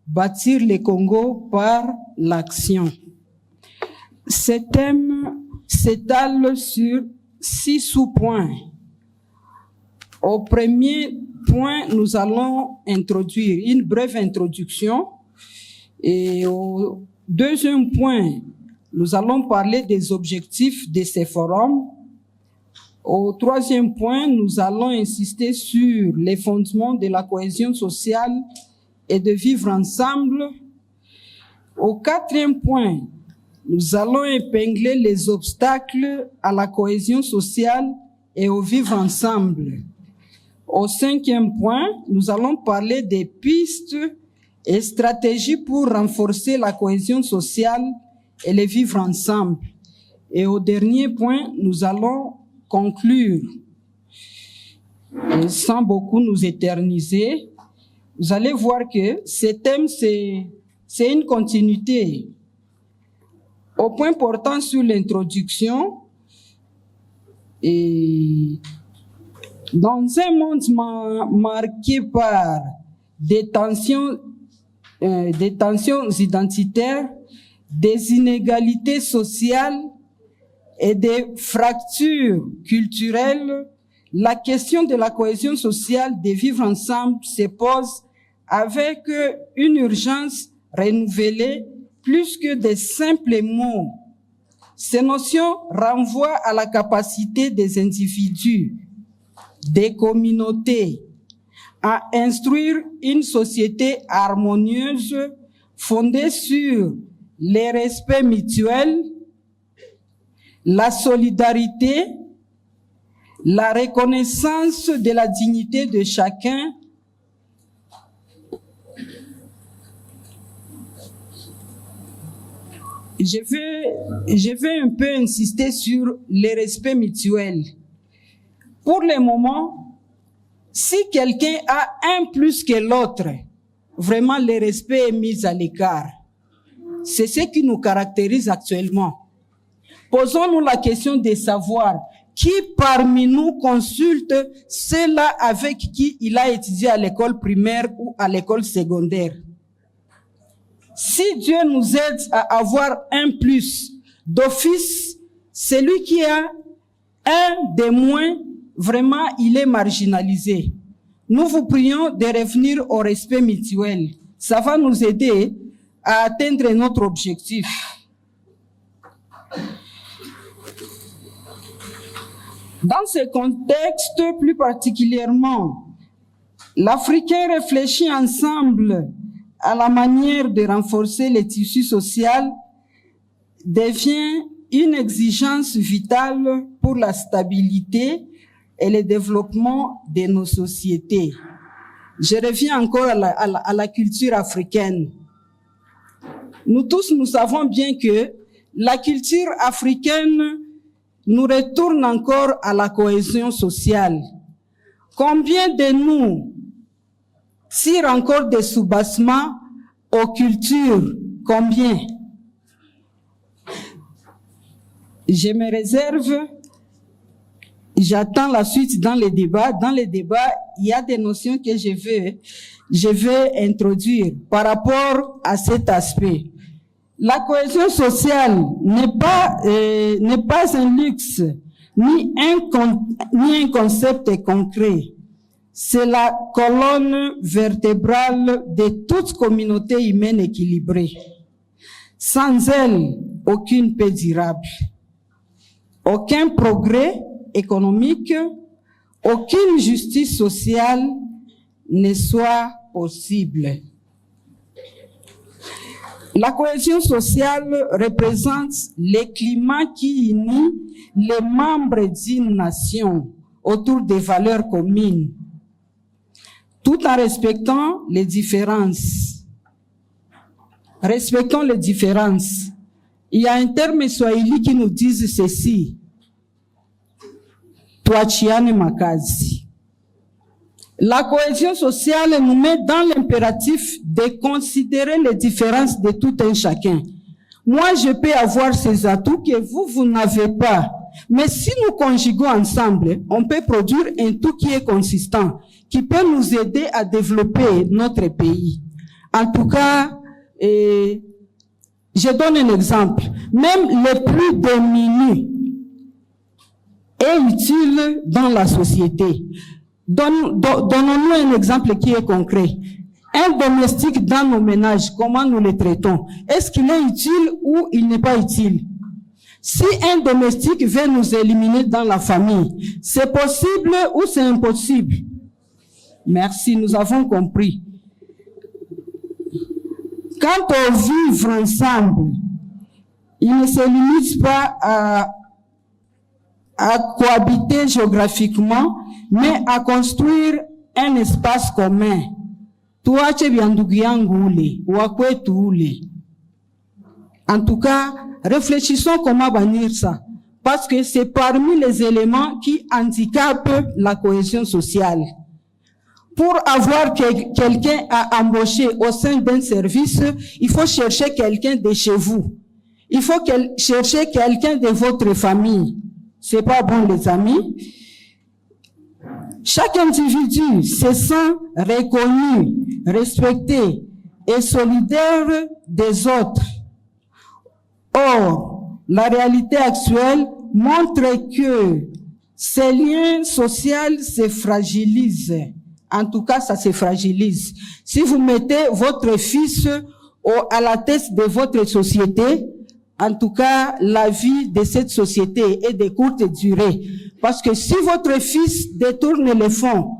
Bâtir le Congo par l'action. Ce thème s'étale sur 6 sous-points. Au premier point, nous allons introduire une brève introduction et au deuxième point, nous allons parler des objectifs de ces forums. Au troisième point, nous allons insister sur les fondements de la cohésion sociale et de vivre ensemble. Au quatrième point, nous allons épingler les obstacles à la cohésion sociale et au vivre ensemble. Au 5e point, nous allons parler des pistes et stratégies pour renforcer la cohésion sociale et les vivre ensemble. Et au dernier point, nous allons conclure. Et sans beaucoup nous éterniser, vous allez voir que ce thème, c'est une continuité. Au point portant sur l'introduction, et dans un monde marqué par des tensions identitaires, des inégalités sociales et des fractures culturelles, la question de la cohésion sociale, de vivre ensemble, se pose avec une urgence renouvelée plus que de simples mots. Ces notions renvoient à la capacité des individus, des communautés, à instruire une société harmonieuse fondée sur le respect mutuel, la solidarité, la reconnaissance de la dignité de chacun, je vais un peu insister sur le respect mutuel. Pour le moment, si quelqu'un a un plus que l'autre, vraiment le respect est mis à l'écart. C'est ce qui nous caractérise actuellement. Posons-nous la question de savoir qui parmi nous consulte ceux-là avec qui il a étudié à l'école primaire ou à l'école secondaire. Si Dieu nous aide à avoir un plus d'office, celui qui a un de moins, vraiment, il est marginalisé. Nous vous prions de revenir au respect mutuel. Ça va nous aider à atteindre notre objectif. Dans ce contexte, plus particulièrement, l'Africain réfléchit ensemble à la manière de renforcer le tissu social devient une exigence vitale pour la stabilité et le développement de nos sociétés. Je reviens encore à la culture africaine. Nous tous, nous savons bien que la culture africaine nous retourne encore à la cohésion sociale. Combien de nous tirent encore des soubassements aux cultures? Combien? Je me réserve, j'attends la suite dans les débats. Dans les débats, il y a des notions que je vais introduire par rapport à cet aspect. La cohésion sociale n'est pas un luxe, ni un concept concret. C'est la colonne vertébrale de toute communauté humaine équilibrée. Sans elle, aucune paix durable, aucun progrès économique, aucune justice sociale ne soit possible. La cohésion sociale représente le climat qui unit les membres d'une nation autour des valeurs communes, tout en respectant les différences. Respectons les différences. Il y a un terme swahili qui nous dit ceci: Tuachiane makazi. La cohésion sociale nous met dans l'impératif de considérer les différences de tout un chacun. Moi, je peux avoir ces atouts que vous n'avez pas. Mais si nous conjuguons ensemble, on peut produire un tout qui est consistant, qui peut nous aider à développer notre pays. En tout cas, je donne un exemple. Même le plus démuni est utile dans la société. Donnons-nous un exemple qui est concret. Un domestique dans nos ménages, comment nous le traitons? Est-ce qu'il est utile ou il n'est pas utile? Si un domestique veut nous éliminer dans la famille, c'est possible ou c'est impossible? Merci, nous avons compris. Quant au vivre ensemble, il ne se limite pas à cohabiter géographiquement, mais à construire un espace commun. Tuache vya ndugu yangu ule, wa kwetu ule. En tout cas, réfléchissons comment bannir ça. Parce que c'est parmi les éléments qui handicapent la cohésion sociale. Pour avoir quelqu'un à embaucher au sein d'un service, il faut chercher quelqu'un de chez vous. Il faut chercher quelqu'un de votre famille. C'est pas bon, les amis. Chaque individu se sent reconnu, respecté et solidaire des autres. Or, la réalité actuelle montre que ces liens sociaux se fragilisent. En tout cas, ça se fragilise. Si vous mettez votre fils à la tête de votre société, en tout cas, la vie de cette société est de courte durée. Parce que si votre fils détourne les fonds,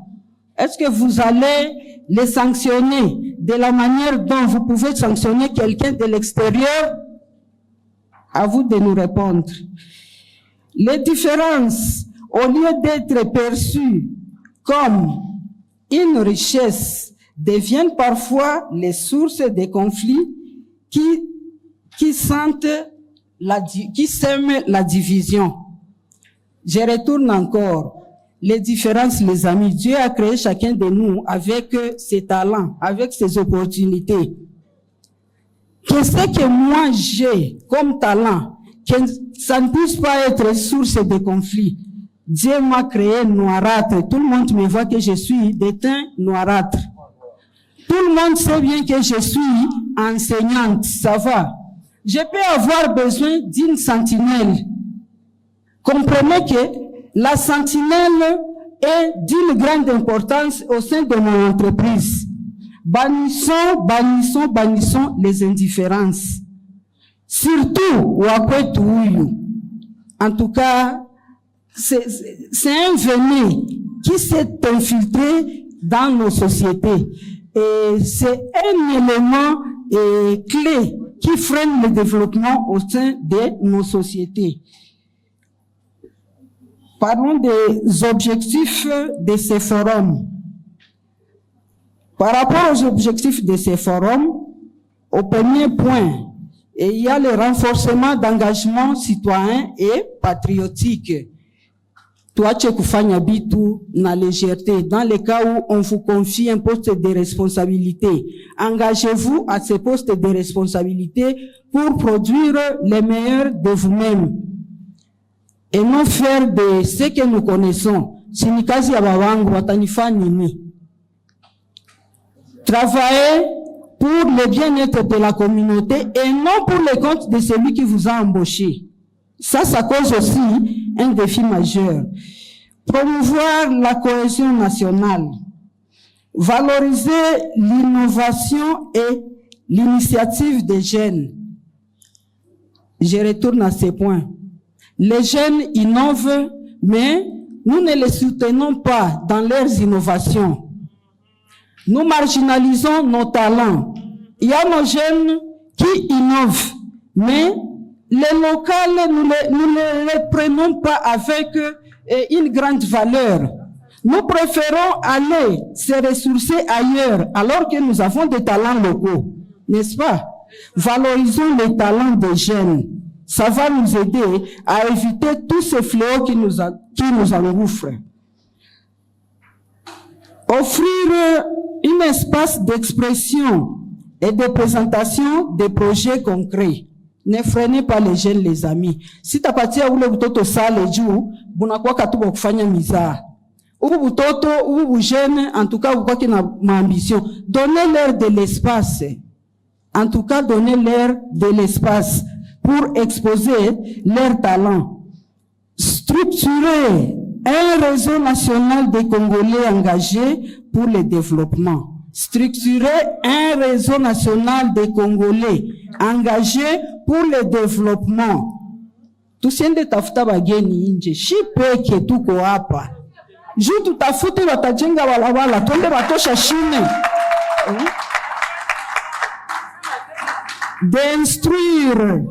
est-ce que vous allez les sanctionner de la manière dont vous pouvez sanctionner quelqu'un de l'extérieur? À vous de nous répondre. Les différences, au lieu d'être perçues comme une richesse, deviennent parfois les sources de conflits qui sèment la division. Je retourne encore. Les différences, les amis. Dieu a créé chacun de nous avec ses talents, avec ses opportunités. Qu'est-ce que moi j'ai comme talent, que ça ne puisse pas être source de conflit. Dieu m'a créé noirâtre. Tout le monde me voit que je suis de teint noirâtre. Tout le monde sait bien que je suis enseignante. Ça va. Je peux avoir besoin d'une sentinelle. Comprenez que la sentinelle est d'une grande importance au sein de mon entreprise. Bannissons les indifférences. Surtout, en tout cas, c'est un venin qui s'est infiltré dans nos sociétés. Et c'est un élément clé qui freine le développement au sein de nos sociétés. Parlons des objectifs de ces forums. Par rapport aux objectifs de ces forums, au premier point, il y a le renforcement d'engagement citoyen et patriotique. Tuache kufanya bitu na légèreté. Dans le cas où on vous confie un poste de responsabilité, engagez-vous à ce poste de responsabilité pour produire le meilleur de vous-même. Et non faire de ce que nous connaissons. Sinikazi ya bawangu watanifa nini? Travailler pour le bien-être de la communauté et non pour le compte de celui qui vous a embauché. Ça cause aussi un défi majeur. Promouvoir la cohésion nationale. Valoriser l'innovation et l'initiative des jeunes. Je retourne à ces points. Les jeunes innovent, mais nous ne les soutenons pas dans leurs innovations. Nous marginalisons nos talents. Il y a nos jeunes qui innovent, mais les locales, nous ne les prenons pas avec une grande valeur. Nous préférons aller se ressourcer ailleurs, alors que nous avons des talents locaux, n'est-ce pas? Valorisons les talents des jeunes. Ça va nous aider à éviter tous ces fléaux qui nous engouffrent. Offrir un espace d'expression et de présentation des projets concrets. Ne freinez pas les jeunes, les amis. Si tapatia ule butoto sale juu, bunakuwa katuba kufanya mizaa. Ubu butoto, ubu jeune, en tout cas, vous qui na ambition. Donnez-leur de l'espace. En tout cas, donnez-leur de l'espace pour exposer leurs talents. Structurer un réseau national des Congolais engagés pour le développement. Structurer un réseau national des Congolais engagés pour le développement. Tusiende tafuta bageni nje. Shipeke tuko hapa. Juu tutafute watajenga walawala. Tuende watosha shime. D'instruire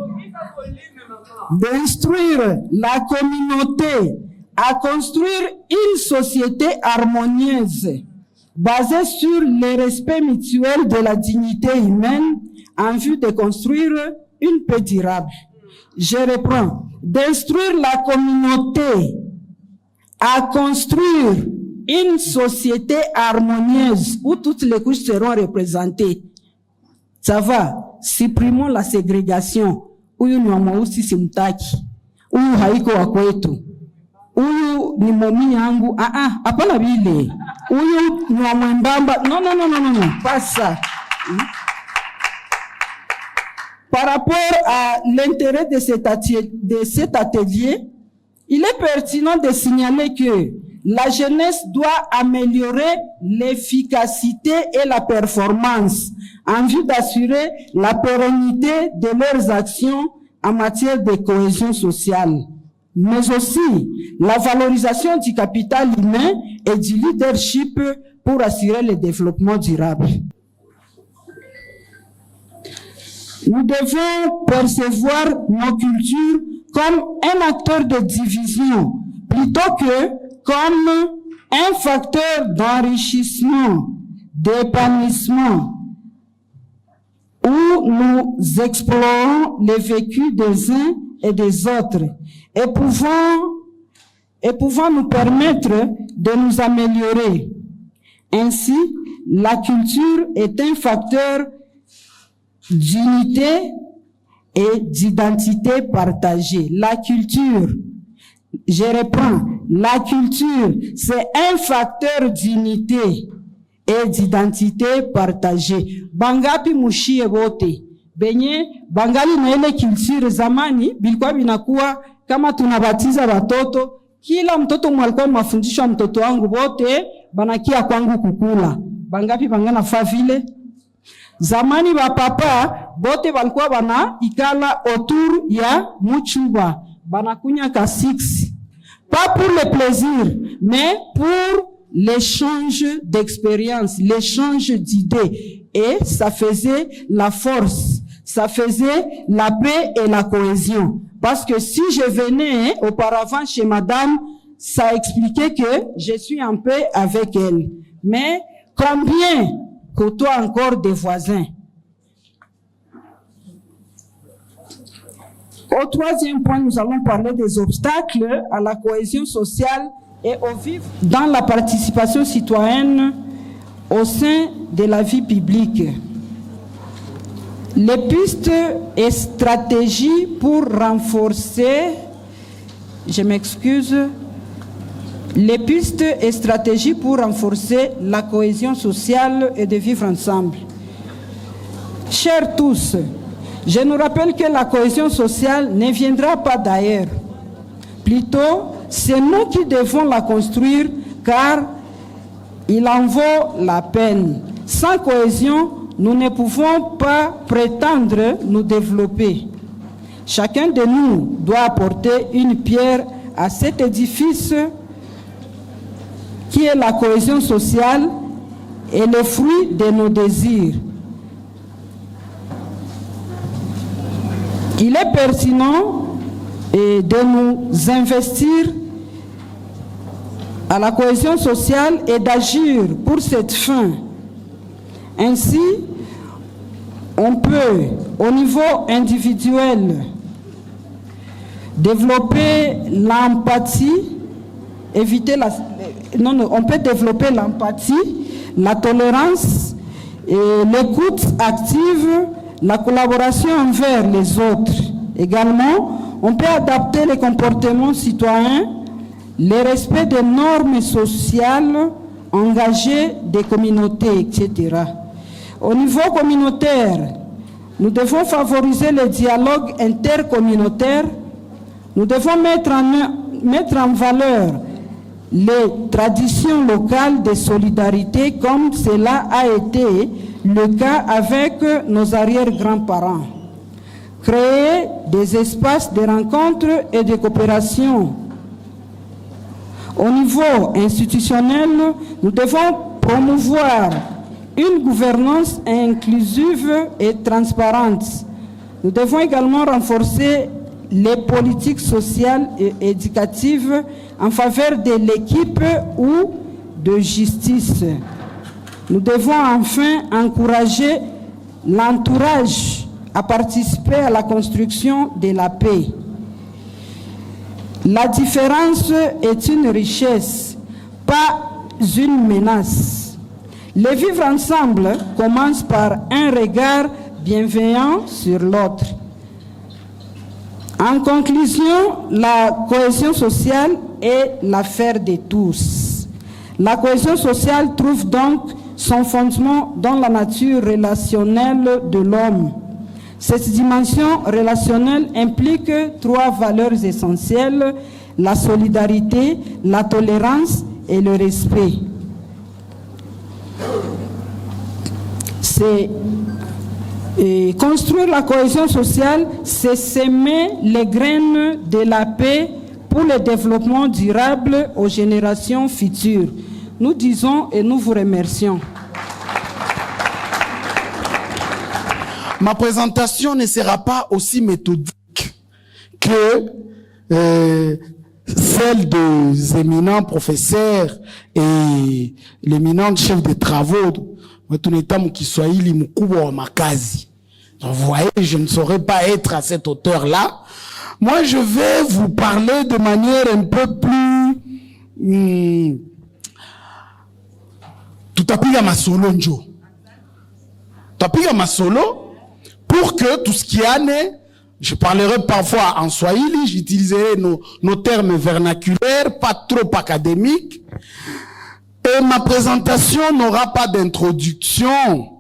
d'instruire la communauté à construire une société harmonieuse basée sur le respect mutuel de la dignité humaine en vue de construire une paix durable. Je reprends. D'instruire la communauté à construire une société harmonieuse où toutes les couches seront représentées. Ça va, supprimons la ségrégation. Huyu ni wa mweusi simtaki. Huyu haiko wa kwetu. Huyu ni momi yangu. Hapana vile. Huyu ni wa mwembamba. Non. Pas ça. Par rapport à l'intérêt de cet atelier, il est pertinent de signaler que la jeunesse doit améliorer l'efficacité et la performance en vue d'assurer la pérennité de leurs actions en matière de cohésion sociale, mais aussi la valorisation du capital humain et du leadership pour assurer le développement durable. Nous devons percevoir nos cultures comme un acteur de division plutôt que comme un facteur d'enrichissement, d'épanouissement, où nous explorons les vécus des uns et des autres et pouvant nous permettre de nous améliorer. Ainsi, la culture est un facteur d'unité et d'identité partagée. La culture, je reprends, la culture, c'est un facteur d'unité et d'identité partagée. Bangapi mushie wote, benye bangali na ile culture zamani, bilikuwa binakuwa kama tunabatiza watoto, kila mtoto mwalikuwa mafundisho mtoto wangu wote, banakia kwangu kukula. Bangapi bangana fa vile? Zamani ba papa bote balikuwa bana ikala autour ya muchuba, banakunya ka 6. Pas pour le plaisir, mais pour l'échange d'expériences, l'échange d'idées. Et ça faisait la force, ça faisait la paix et la cohésion. Parce que si je venais auparavant chez madame, ça expliquait que je suis en paix avec elle. Mais combien côtoie encore des voisins? Au troisième point, nous allons parler des obstacles à la cohésion sociale et au vivre dans la participation citoyenne au sein de la vie publique. Les pistes et stratégies pour renforcer, les pistes et stratégies pour renforcer la cohésion sociale et de vivre ensemble. Chers tous, je nous rappelle que la cohésion sociale ne viendra pas d'ailleurs. Plutôt, c'est nous qui devons la construire car il en vaut la peine. Sans cohésion, nous ne pouvons pas prétendre nous développer. Chacun de nous doit apporter une pierre à cet édifice qui est la cohésion sociale et le fruit de nos désirs. Il est pertinent de nous investir à la cohésion sociale et d'agir pour cette fin. Ainsi, on peut, au niveau individuel, développer l'empathie, on peut développer l'empathie, la tolérance, et l'écoute active, la collaboration envers les autres. Également, on peut adapter les comportements citoyens, le respect des normes sociales, engager des communautés, etc. Au niveau communautaire, nous devons favoriser le dialogue intercommunautaire. Nous devons mettre en valeur les traditions locales de solidarité comme cela a été le cas avec nos arrière-grands-parents. Créer des espaces de rencontres et de coopération. Au niveau institutionnel, nous devons promouvoir une gouvernance inclusive et transparente. Nous devons également renforcer les politiques sociales et éducatives en faveur de l'équipe ou de justice. Nous devons enfin encourager l'entourage à participer à la construction de la paix. La différence est une richesse, pas une menace. Le vivre ensemble commence par un regard bienveillant sur l'autre. En conclusion, la cohésion sociale est l'affaire de tous. La cohésion sociale trouve donc son fondement dans la nature relationnelle de l'homme. Cette dimension relationnelle implique 3 valeurs essentielles: la solidarité, la tolérance et le respect. Construire la cohésion sociale, c'est semer les graines de la paix pour le développement durable aux générations futures. Nous disons et nous vous remercions. Ma présentation ne sera pas aussi méthodique que celle des éminents professeurs et l'éminent chef de travaux. Vous voyez, je ne saurais pas être à cette hauteur-là. Moi, je vais vous parler de manière un peu plus... Tutapiga masolo njo. Tutapiga masolo pour que tout ce qui en est, je parlerai parfois en swahili, j'utiliserai nos termes vernaculaires, pas trop académiques. Et ma présentation n'aura pas d'introduction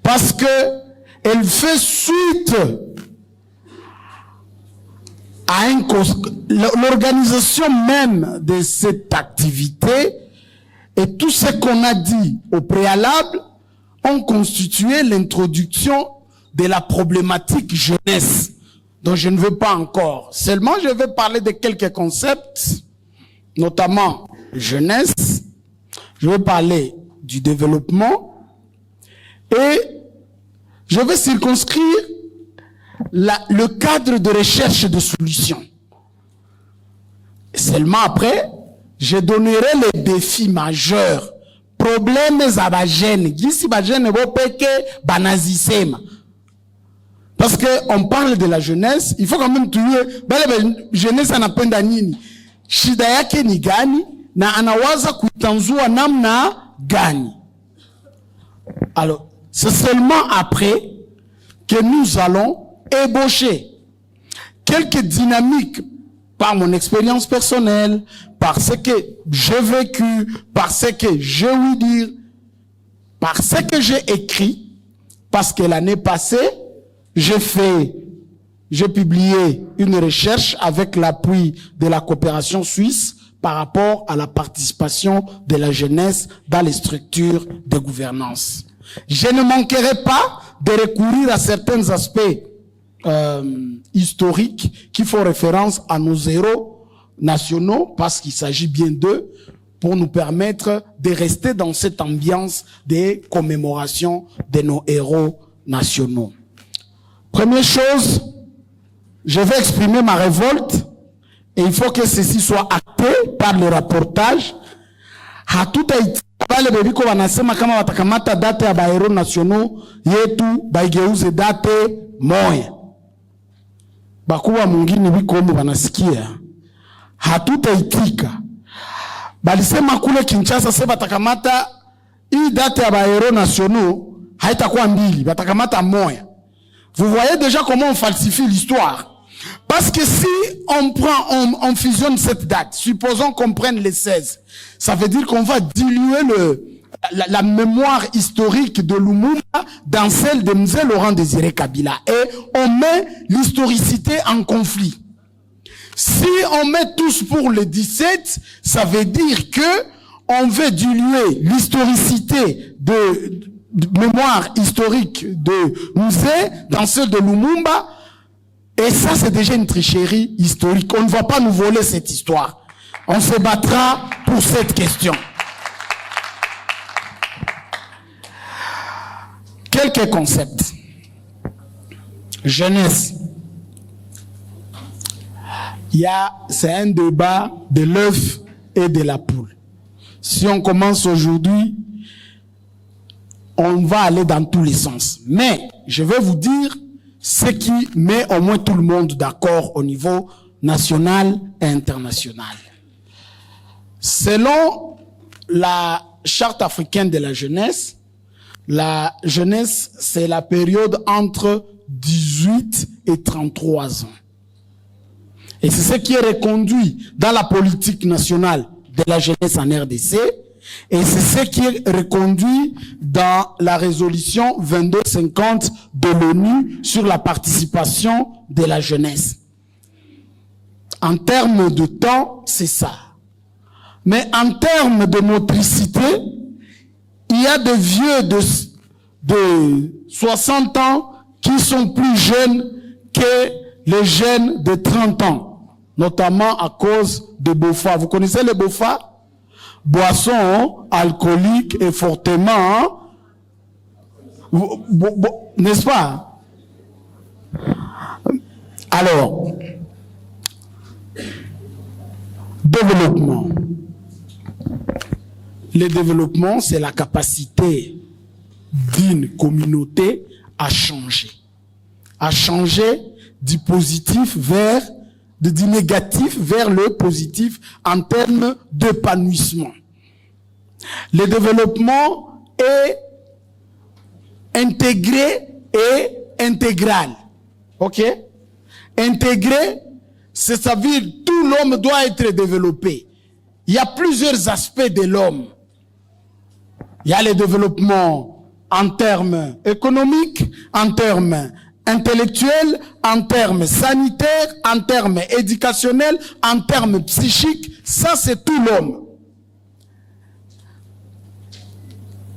parce que elle fait suite à l'organisation même de cette activité, et tout ce qu'on a dit au préalable ont constitué l'introduction de la problématique jeunesse, dont je ne veux pas encore. Seulement, je vais parler de quelques concepts, notamment jeunesse. Je vais parler du développement et je vais circonscrire le cadre de recherche de solutions. Et seulement après, je donnerai les défis majeurs, problèmes à la jeune. Parce que on parle de la jeunesse, il faut quand même trouver jeunesse anapenda nini, shida yake ni gani, na anawaza kuitanzua namna gani. Alors, c'est seulement après que nous allons ébaucher quelques dynamiques par mon expérience personnelle, par ce que j'ai vécu, par ce que j'ai ouï dire, par ce que j'ai écrit, parce que l'année passée, j'ai publié une recherche avec l'appui de la coopération suisse par rapport à la participation de la jeunesse dans les structures de gouvernance. Je ne manquerai pas de recourir à certains aspects historiques qui font référence à nos héros nationaux, parce qu'il s'agit bien d'eux, pour nous permettre de rester dans cette ambiance de commémoration de nos héros nationaux. Première chose, je vais exprimer ma révolte, et il faut que ceci soit acté par le rapportage. Hatutaitika wale bebiko wanasema kama watakamata date ya bahero nationaux yetu baigeuze date moya. Bakuwa mwingine biko omu wanasikia. Hatutaitika. Balisema kule Kinshasa se batakamata hii date ya bahero nationaux haitakuwa mbili, batakamata moya. Vous voyez déjà comment on falsifie l'histoire. Parce que si on fusionne cette date, supposons qu'on prenne les 16, ça veut dire qu'on va diluer la mémoire historique de Lumumba dans celle de Mzee Laurent Désiré Kabila. Et on met l'historicité en conflit. Si on met tous pour le 17, ça veut dire que on veut diluer l'historicité de mémoire historique de Mzee dans celle de Lumumba. Et ça, c'est déjà une tricherie historique. On ne va pas nous voler cette histoire. On se battra pour cette question. Quelques concepts. Jeunesse. c'est un débat de l'œuf et de la poule. Si on commence aujourd'hui, on va aller dans tous les sens. Mais je vais vous dire ce qui met au moins tout le monde d'accord au niveau national et international. Selon la Charte africaine de la jeunesse, c'est la période entre 18 et 33 ans. Et c'est ce qui est reconduit dans la politique nationale de la jeunesse en RDC, et c'est ce qui est reconduit dans la résolution 2250 de l'ONU sur la participation de la jeunesse. En termes de temps, c'est ça. Mais en termes de motricité, il y a des vieux de 60 ans qui sont plus jeunes que les jeunes de 30 ans, notamment à cause de BOFA. Vous connaissez le BOFA? Boisson alcoolique et fortement, n'est-ce pas? Alors, développement. Le développement, c'est la capacité d'une communauté à changer du positif du négatif vers le positif en termes d'épanouissement. Le développement est intégré et intégral. Ok? Intégré, c'est-à-dire tout l'homme doit être développé. Il y a plusieurs aspects de l'homme. Il y a le développement en termes économiques, en termes intellectuels, en termes sanitaires, en termes éducationnels, en termes psychiques. Ça, c'est tout l'homme.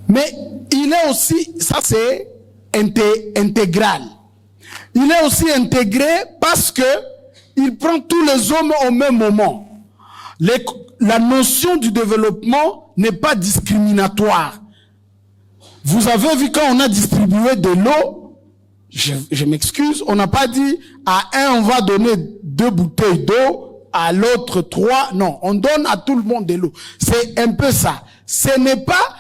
Mais il est aussi, ça c'est intégral. Il est aussi intégré parce que il prend tous les hommes au même moment. La notion du développement n'est pas discriminatoire. Vous avez vu quand on a distribué de l'eau, je m'excuse, on n'a pas dit à un on va donner 2 bouteilles d'eau, à l'autre 3. Non, on donne à tout le monde de l'eau. C'est un peu ça. Ce n'est pas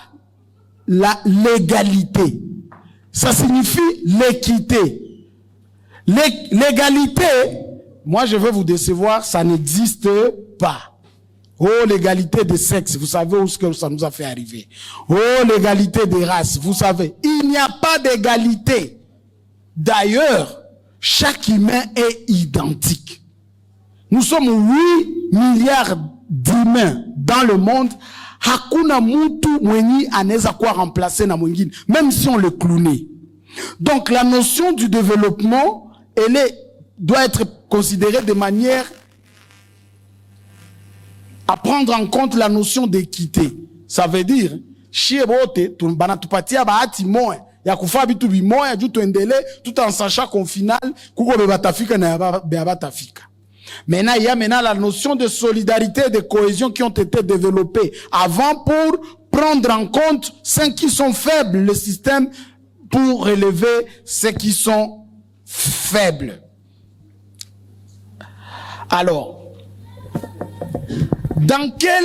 la l'égalité. Ça signifie l'équité. L'égalité, moi je vais vous décevoir, ça n'existe pas. Oh, l'égalité des sexes, vous savez où ce que ça nous a fait arriver. Oh, l'égalité des races, vous savez. Il n'y a pas d'égalité. D'ailleurs, chaque humain est identique. Nous sommes 8 milliards d'humains dans le monde. Hakuna mutu mwenye anaweza kuwa remplacé na mwingine, même si on le cloonait. Donc la notion du développement, doit être considérée de manière à prendre en compte la notion d'équité. Ça veut dire, shie bote, banatupatia bahati moya, ya kufa bitu bimoya, juu tuendele, tout en sachant qu'au final, kuko bebatafika na bebatafika. Maintenant, il y a maintenant la notion de solidarité et de cohésion qui ont été développées avant pour prendre en compte ceux qui sont faibles, le système pour relever ceux qui sont faibles. Alors, dans quel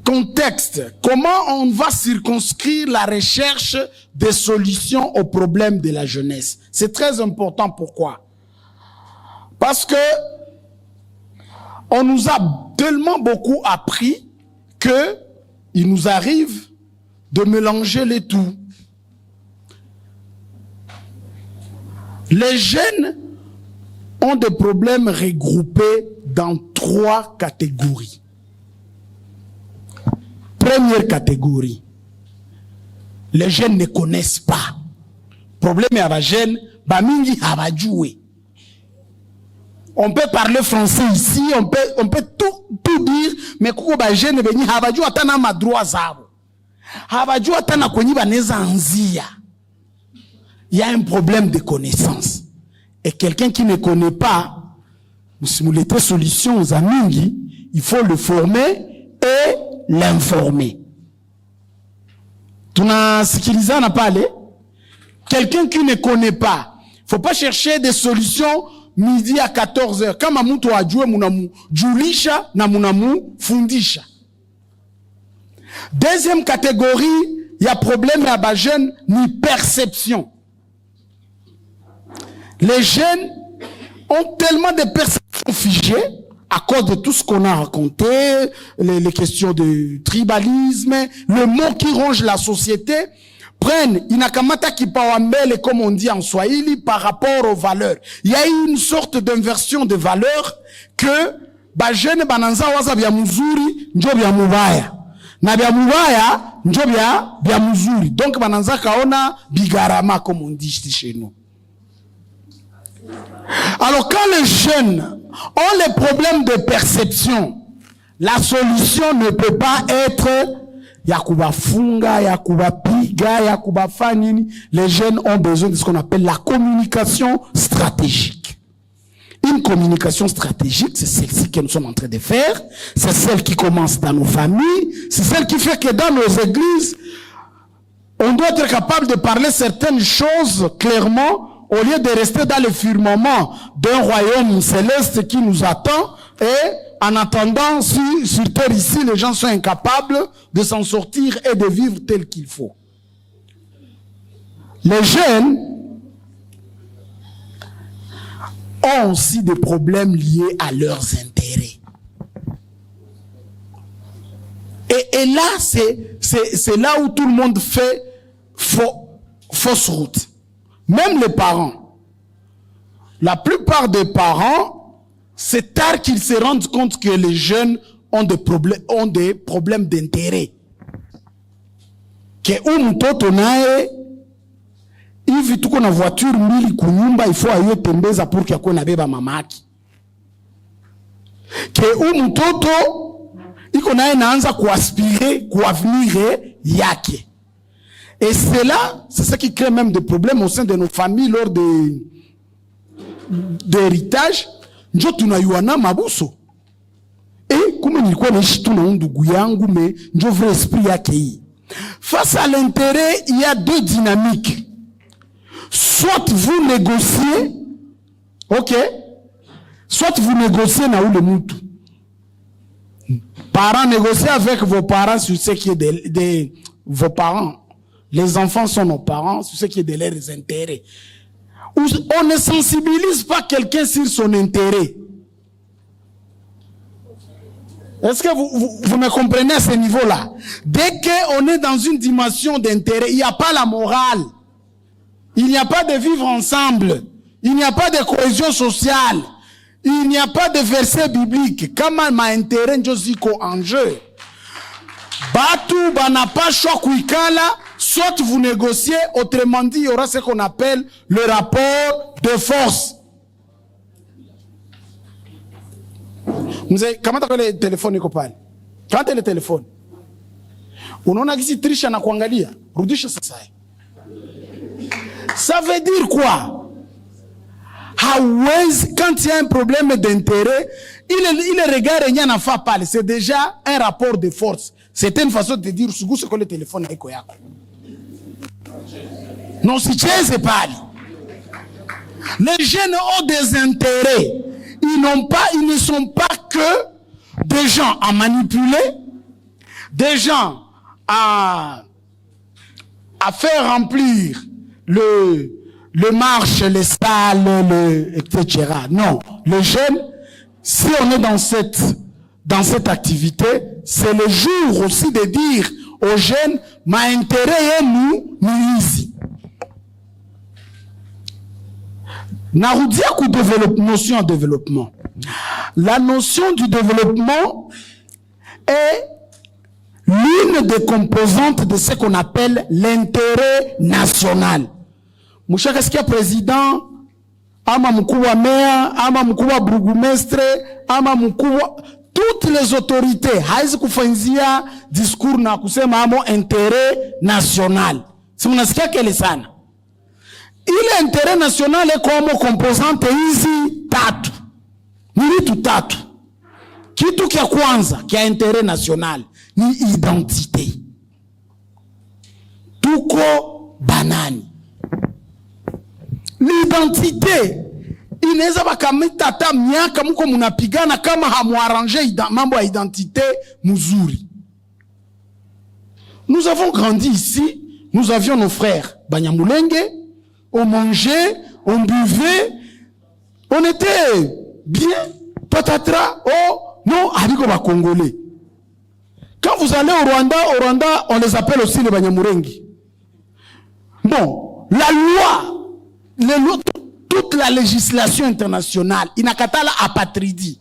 contexte, comment on va circonscrire la recherche des solutions aux problèmes de la jeunesse? C'est très important. Pourquoi? Parce que on nous a tellement beaucoup appris que il nous arrive de mélanger les tout. Les jeunes ont des problèmes regroupés dans 3 catégories. Première catégorie, les jeunes ne connaissent pas. Problème à la jeune, bamingi habajoué. On peut parler français ici, on peut tout dire, mais kuko ba jeune beni habajou atana madroit zabo. Habajou atana kwenye baneza anzia. Il y a un problème de connaissance. Et quelqu'un qui ne connaît pas, si vous voulez solution aux amis, il faut le former et l'informer. Tunasikiliza na pale. Quelqu'un qui ne connaît pas, faut pas chercher des solutions midi à 14h. Kama mtu ajue munamujulisha na munamufundisha. Deuxième catégorie, il y a problème à ba jeunes ni perception. Les jeunes ont tellement de perceptions figées à cause de tout ce qu'on a raconté, les questions de tribalisme, le mot qui ronge la société, prennent inakamata kipaumbele, comme on dit en Swahili, par rapport aux valeurs. Il y a eu une sorte d'inversion de valeurs que ba jeune bananza waza bya muzuri njo bya mubaya na bya mubaya njo bya muzuri, donc bananza kaona bigarama, comme on dit chez nous. Alors quand les jeunes ont les problèmes de perception, la solution ne peut pas être yakuba funga, yakuba piga, yakuba fanini. Les jeunes ont besoin de ce qu'on appelle la communication stratégique. Une communication stratégique, c'est celle-ci que nous sommes en train de faire, c'est celle qui commence dans nos familles, c'est celle qui fait que dans nos églises, on doit être capable de parler certaines choses clairement, au lieu de rester dans le firmament d'un royaume céleste qui nous attend, et en attendant, sur terre ici, les gens sont incapables de s'en sortir et de vivre tel qu'il faut. Les jeunes ont aussi des problèmes liés à leurs intérêts. Et là, c'est là où tout le monde fait fausse route. Même les parents. La plupart des parents, c'est tard qu'ils se rendent compte que les jeunes ont des problèmes d'intérêt. Que mtoto naye hivi tuko na voiture mbili kunyumba, il faut ayo tembeza pour que akwe na beba mamaki. Que mtoto iko naye naanza kuaspirer kuavenir yake. Et cela, c'est ce qui crée même des problèmes au sein de nos familles lors d'héritage. Njo tunayuana mabuso. Et comme nilikuwa naishi tu na ndugu yangu, mais njo vrai esprit yake hii. Face à l'intérêt, il y a deux dynamiques. Soit vous négociez, ok, soit vous négociez na ule mutu. Parents négociez avec vos parents sur ce qui est de vos parents. Les enfants sont nos parents, sur ce qui est de leurs intérêts. On ne sensibilise pas quelqu'un sur son intérêt. Est-ce que vous me comprenez à ce niveau-là? Dès qu'on est dans une dimension d'intérêt, il n'y a pas la morale. Il n'y a pas de vivre ensemble. Il n'y a pas de cohésion sociale. Il n'y a pas de verset biblique. Kama ma intérêt njoziko en jeu. Batu banapa chokuikala. Soit vous négociez, autrement dit, il y aura ce qu'on appelle le rapport de force. Comment t'appelles le téléphone, Nikopal? Quand t'as le téléphone? Unaona kisi trisha na kuangalia? Rudisha sasa. Ça veut dire quoi? Quand il y a un problème d'intérêt, il regarde rien n'a pas parler. C'est déjà un rapport de force. C'est une façon de dire ce que le téléphone est quoi. Non, si tu es pas. Les jeunes ont des intérêts. Ils ne sont pas que des gens à manipuler, des gens à faire remplir le marché, les salles, etc. Non, les jeunes, si on est dans cette activité, c'est le jour aussi de dire aux jeunes, ma intérêt est nous ici. Narudia ku notion en développement. La notion du développement est l'une des composantes de ce qu'on appelle l'intérêt national. Mouchaka sikia président, ama mkuu wa maire, ama mkuu wa burgomestre, ama mkuu wa toutes les autorités haizi kufanyia discours na kusema amo intérêt national. Si mnasikia kele sana. Ile intérêt national est comme composante hizi tatu. Ni vitu tatu. Kitu kia kwanza kia intérêt national ni identité. Tuko banani. L'identité inaweza bakamita hata miaka muko munapigana kama hamuarrange mambo ya identité muzuri. Nous avons grandi ici, nous avions nos frères Banyamulenge, on mangeait, on buvait, on était bien, patatra, oh non, habiko ba Congolais. Quand vous allez au Rwanda, on les appelle aussi les Banyamulenge. Bon, la loi, toute la législation internationale, inakatala apatridi.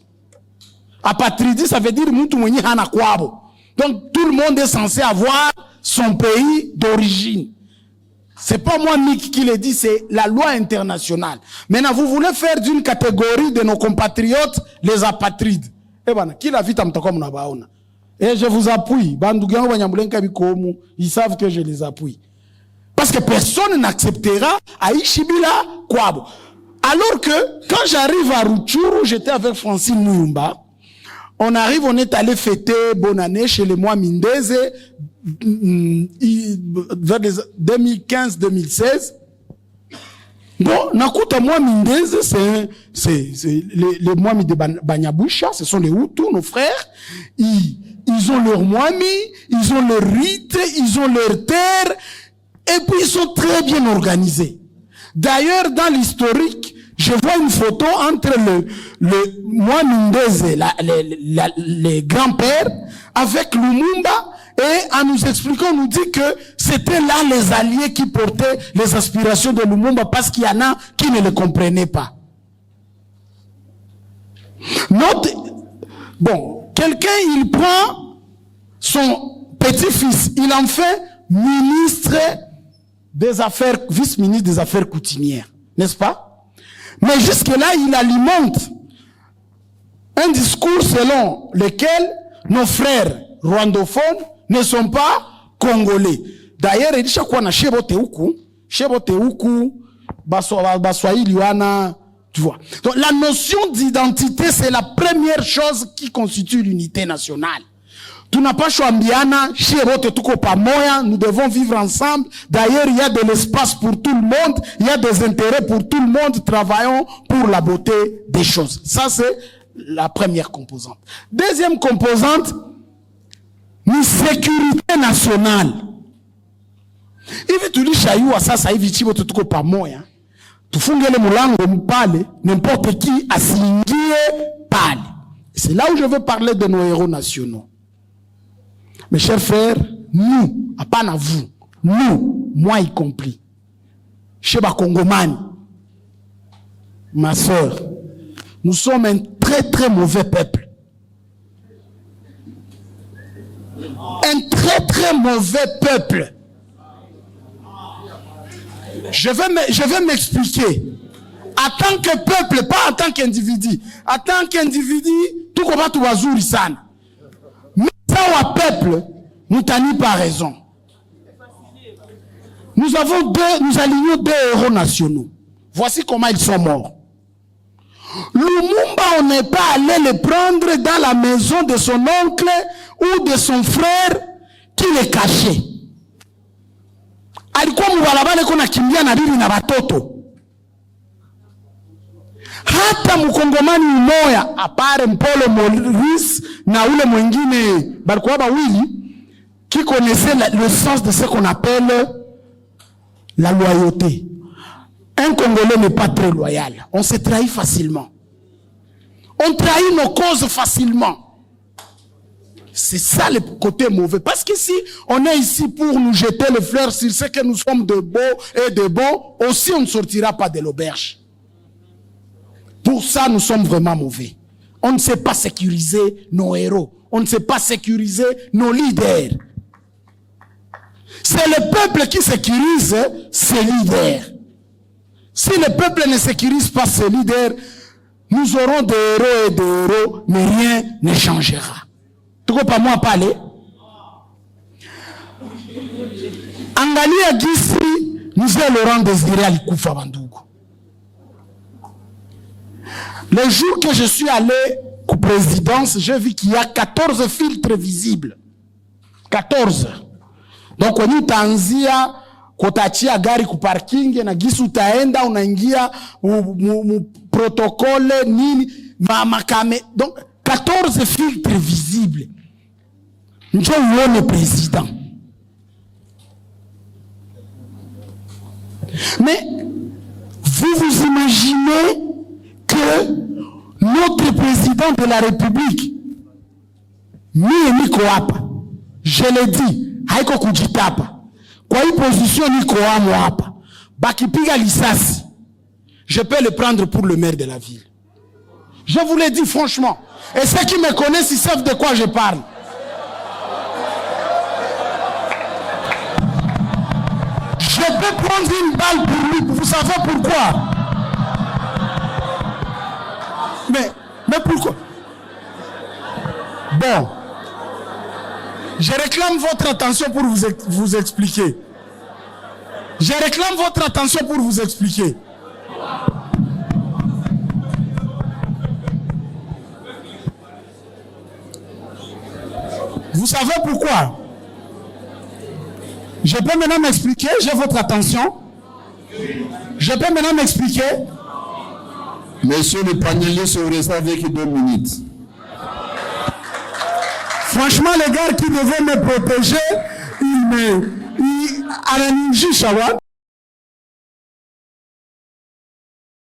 Apatridi, ça veut dire mtu mwenye hana kwabo. Donc tout le monde est censé avoir son pays d'origine. C'est pas moi Mick qui le dit, c'est la loi internationale. Maintenant, vous voulez faire d'une catégorie de nos compatriotes les apatrides. Eh ben, qui l'a vu tamtoko munabaona. Et je vous appuie. Bandugango Banyamulenge bikomu, ils savent que je les appuie. Parce que personne n'acceptera à Ishibila Kwabo. Alors que, quand j'arrive à Rutshuru, j'étais avec Francine Muyumba, on est allé fêter bonne année chez les mois Mindeze, vers les 2015-2016. Bon, nakuta moi Mindeze, c'est les mois de Banyabusha, ce sont les Hutus, nos frères. Ils ont leur moami, ils ont leur rite, ils ont leur terre, et puis ils sont très bien organisés. D'ailleurs, dans l'historique, je vois une photo entre le Mwamindeze, les grands-pères, avec Lumumba, et en nous expliquant, on nous dit que c'était là les alliés qui portaient les aspirations de Lumumba, parce qu'il y en a qui ne le comprenaient pas. Bon, quelqu'un, il prend son petit-fils, il en fait ministre des affaires, vice-ministre des affaires coutumières, n'est-ce pas? Mais jusque-là, il alimente un discours selon lequel nos frères rwandophones ne sont pas congolais. D'ailleurs, il dit chaque fois na shebote huku, baswahili wana, tu vois. Donc la notion d'identité, c'est la première chose qui constitue l'unité nationale. Tu n'as pas choambiana, nous devons vivre ensemble. D'ailleurs, il y a de l'espace pour tout le monde, il y a des intérêts pour tout le monde, travaillons pour la beauté des choses. Ça, c'est la première composante. Deuxième composante, une sécurité nationale. Hivi tulishayua sasa hivi chibo tutuko pamoja. Tufungele mulango mpale, n'importe qui asiingie pale. C'est là où je veux parler de nos héros nationaux. Mes chers frères, nous, à pas vous, nous, moi y compris, chez Bakongomani, ma soeur, nous sommes un très très mauvais peuple. Un très très mauvais peuple. Je vais m'expliquer. En tant que peuple, pas en tant qu'individu. En tant qu'individu, tout comme tout wazuri sana. Au peuple, nous t'avons pas raison. Nous alignons deux héros nationaux. Voici comment ils sont morts. Lumumba, on n'est pas allé le prendre dans la maison de son oncle ou de son frère qui les cachait. Alikuwa mubalabale kuna kimbia na bibi na batoto. Hata mkongomani umoya apare Mpolo Maurice na ule mwingine balikuwa bawili qui connaissait le sens de ce qu'on appelle la loyauté. Un Congolais n'est pas très loyal. On se trahit facilement. On trahit nos causes facilement. C'est ça le côté mauvais. Parce qu'ici, on est ici pour nous jeter les fleurs sur ce que nous sommes de beaux et de bons. Aussi, on ne sortira pas de l'auberge. Pour ça, nous sommes vraiment mauvais. On ne sait pas sécuriser nos héros. On ne sait pas sécuriser nos leaders. C'est le peuple qui sécurise ses leaders. Si le peuple ne sécurise pas ses leaders, nous aurons des héros et des héros, mais rien ne changera. Tu vois pas moi parler? Angalia Gisi, nous sommes Laurent Désiré Alikufa Bandougo. Le jour que je suis allé à la présidence, j'ai vu qu'il y a 14 filtres visibles. 14. Donc, on est kotaachia gari ku parking na gisi utaenda unaingia protocole, nini, makame. Donc, 14 filtres visibles. Nous sommes le président. Mais, vous imaginez que notre président de la République, Niko hapa, je l'ai dit, haiko kujitapa. Kwa hii position niko amo hapa. Bakipiga lisasi, je peux le prendre pour le maire de la ville. Je vous l'ai dit franchement. Et ceux qui me connaissent, ils savent de quoi je parle. Je peux prendre une balle pour lui. Vous savez pourquoi? Mais pourquoi? Bon. Je réclame votre attention pour vous expliquer. Je réclame votre attention pour vous expliquer. Vous savez pourquoi? Je peux maintenant m'expliquer? J'ai votre attention. Je peux maintenant m'expliquer? Monsieur le panéliste, vous restez avec 2 minutes. Franchement, les gars qui devaient me protéger, ils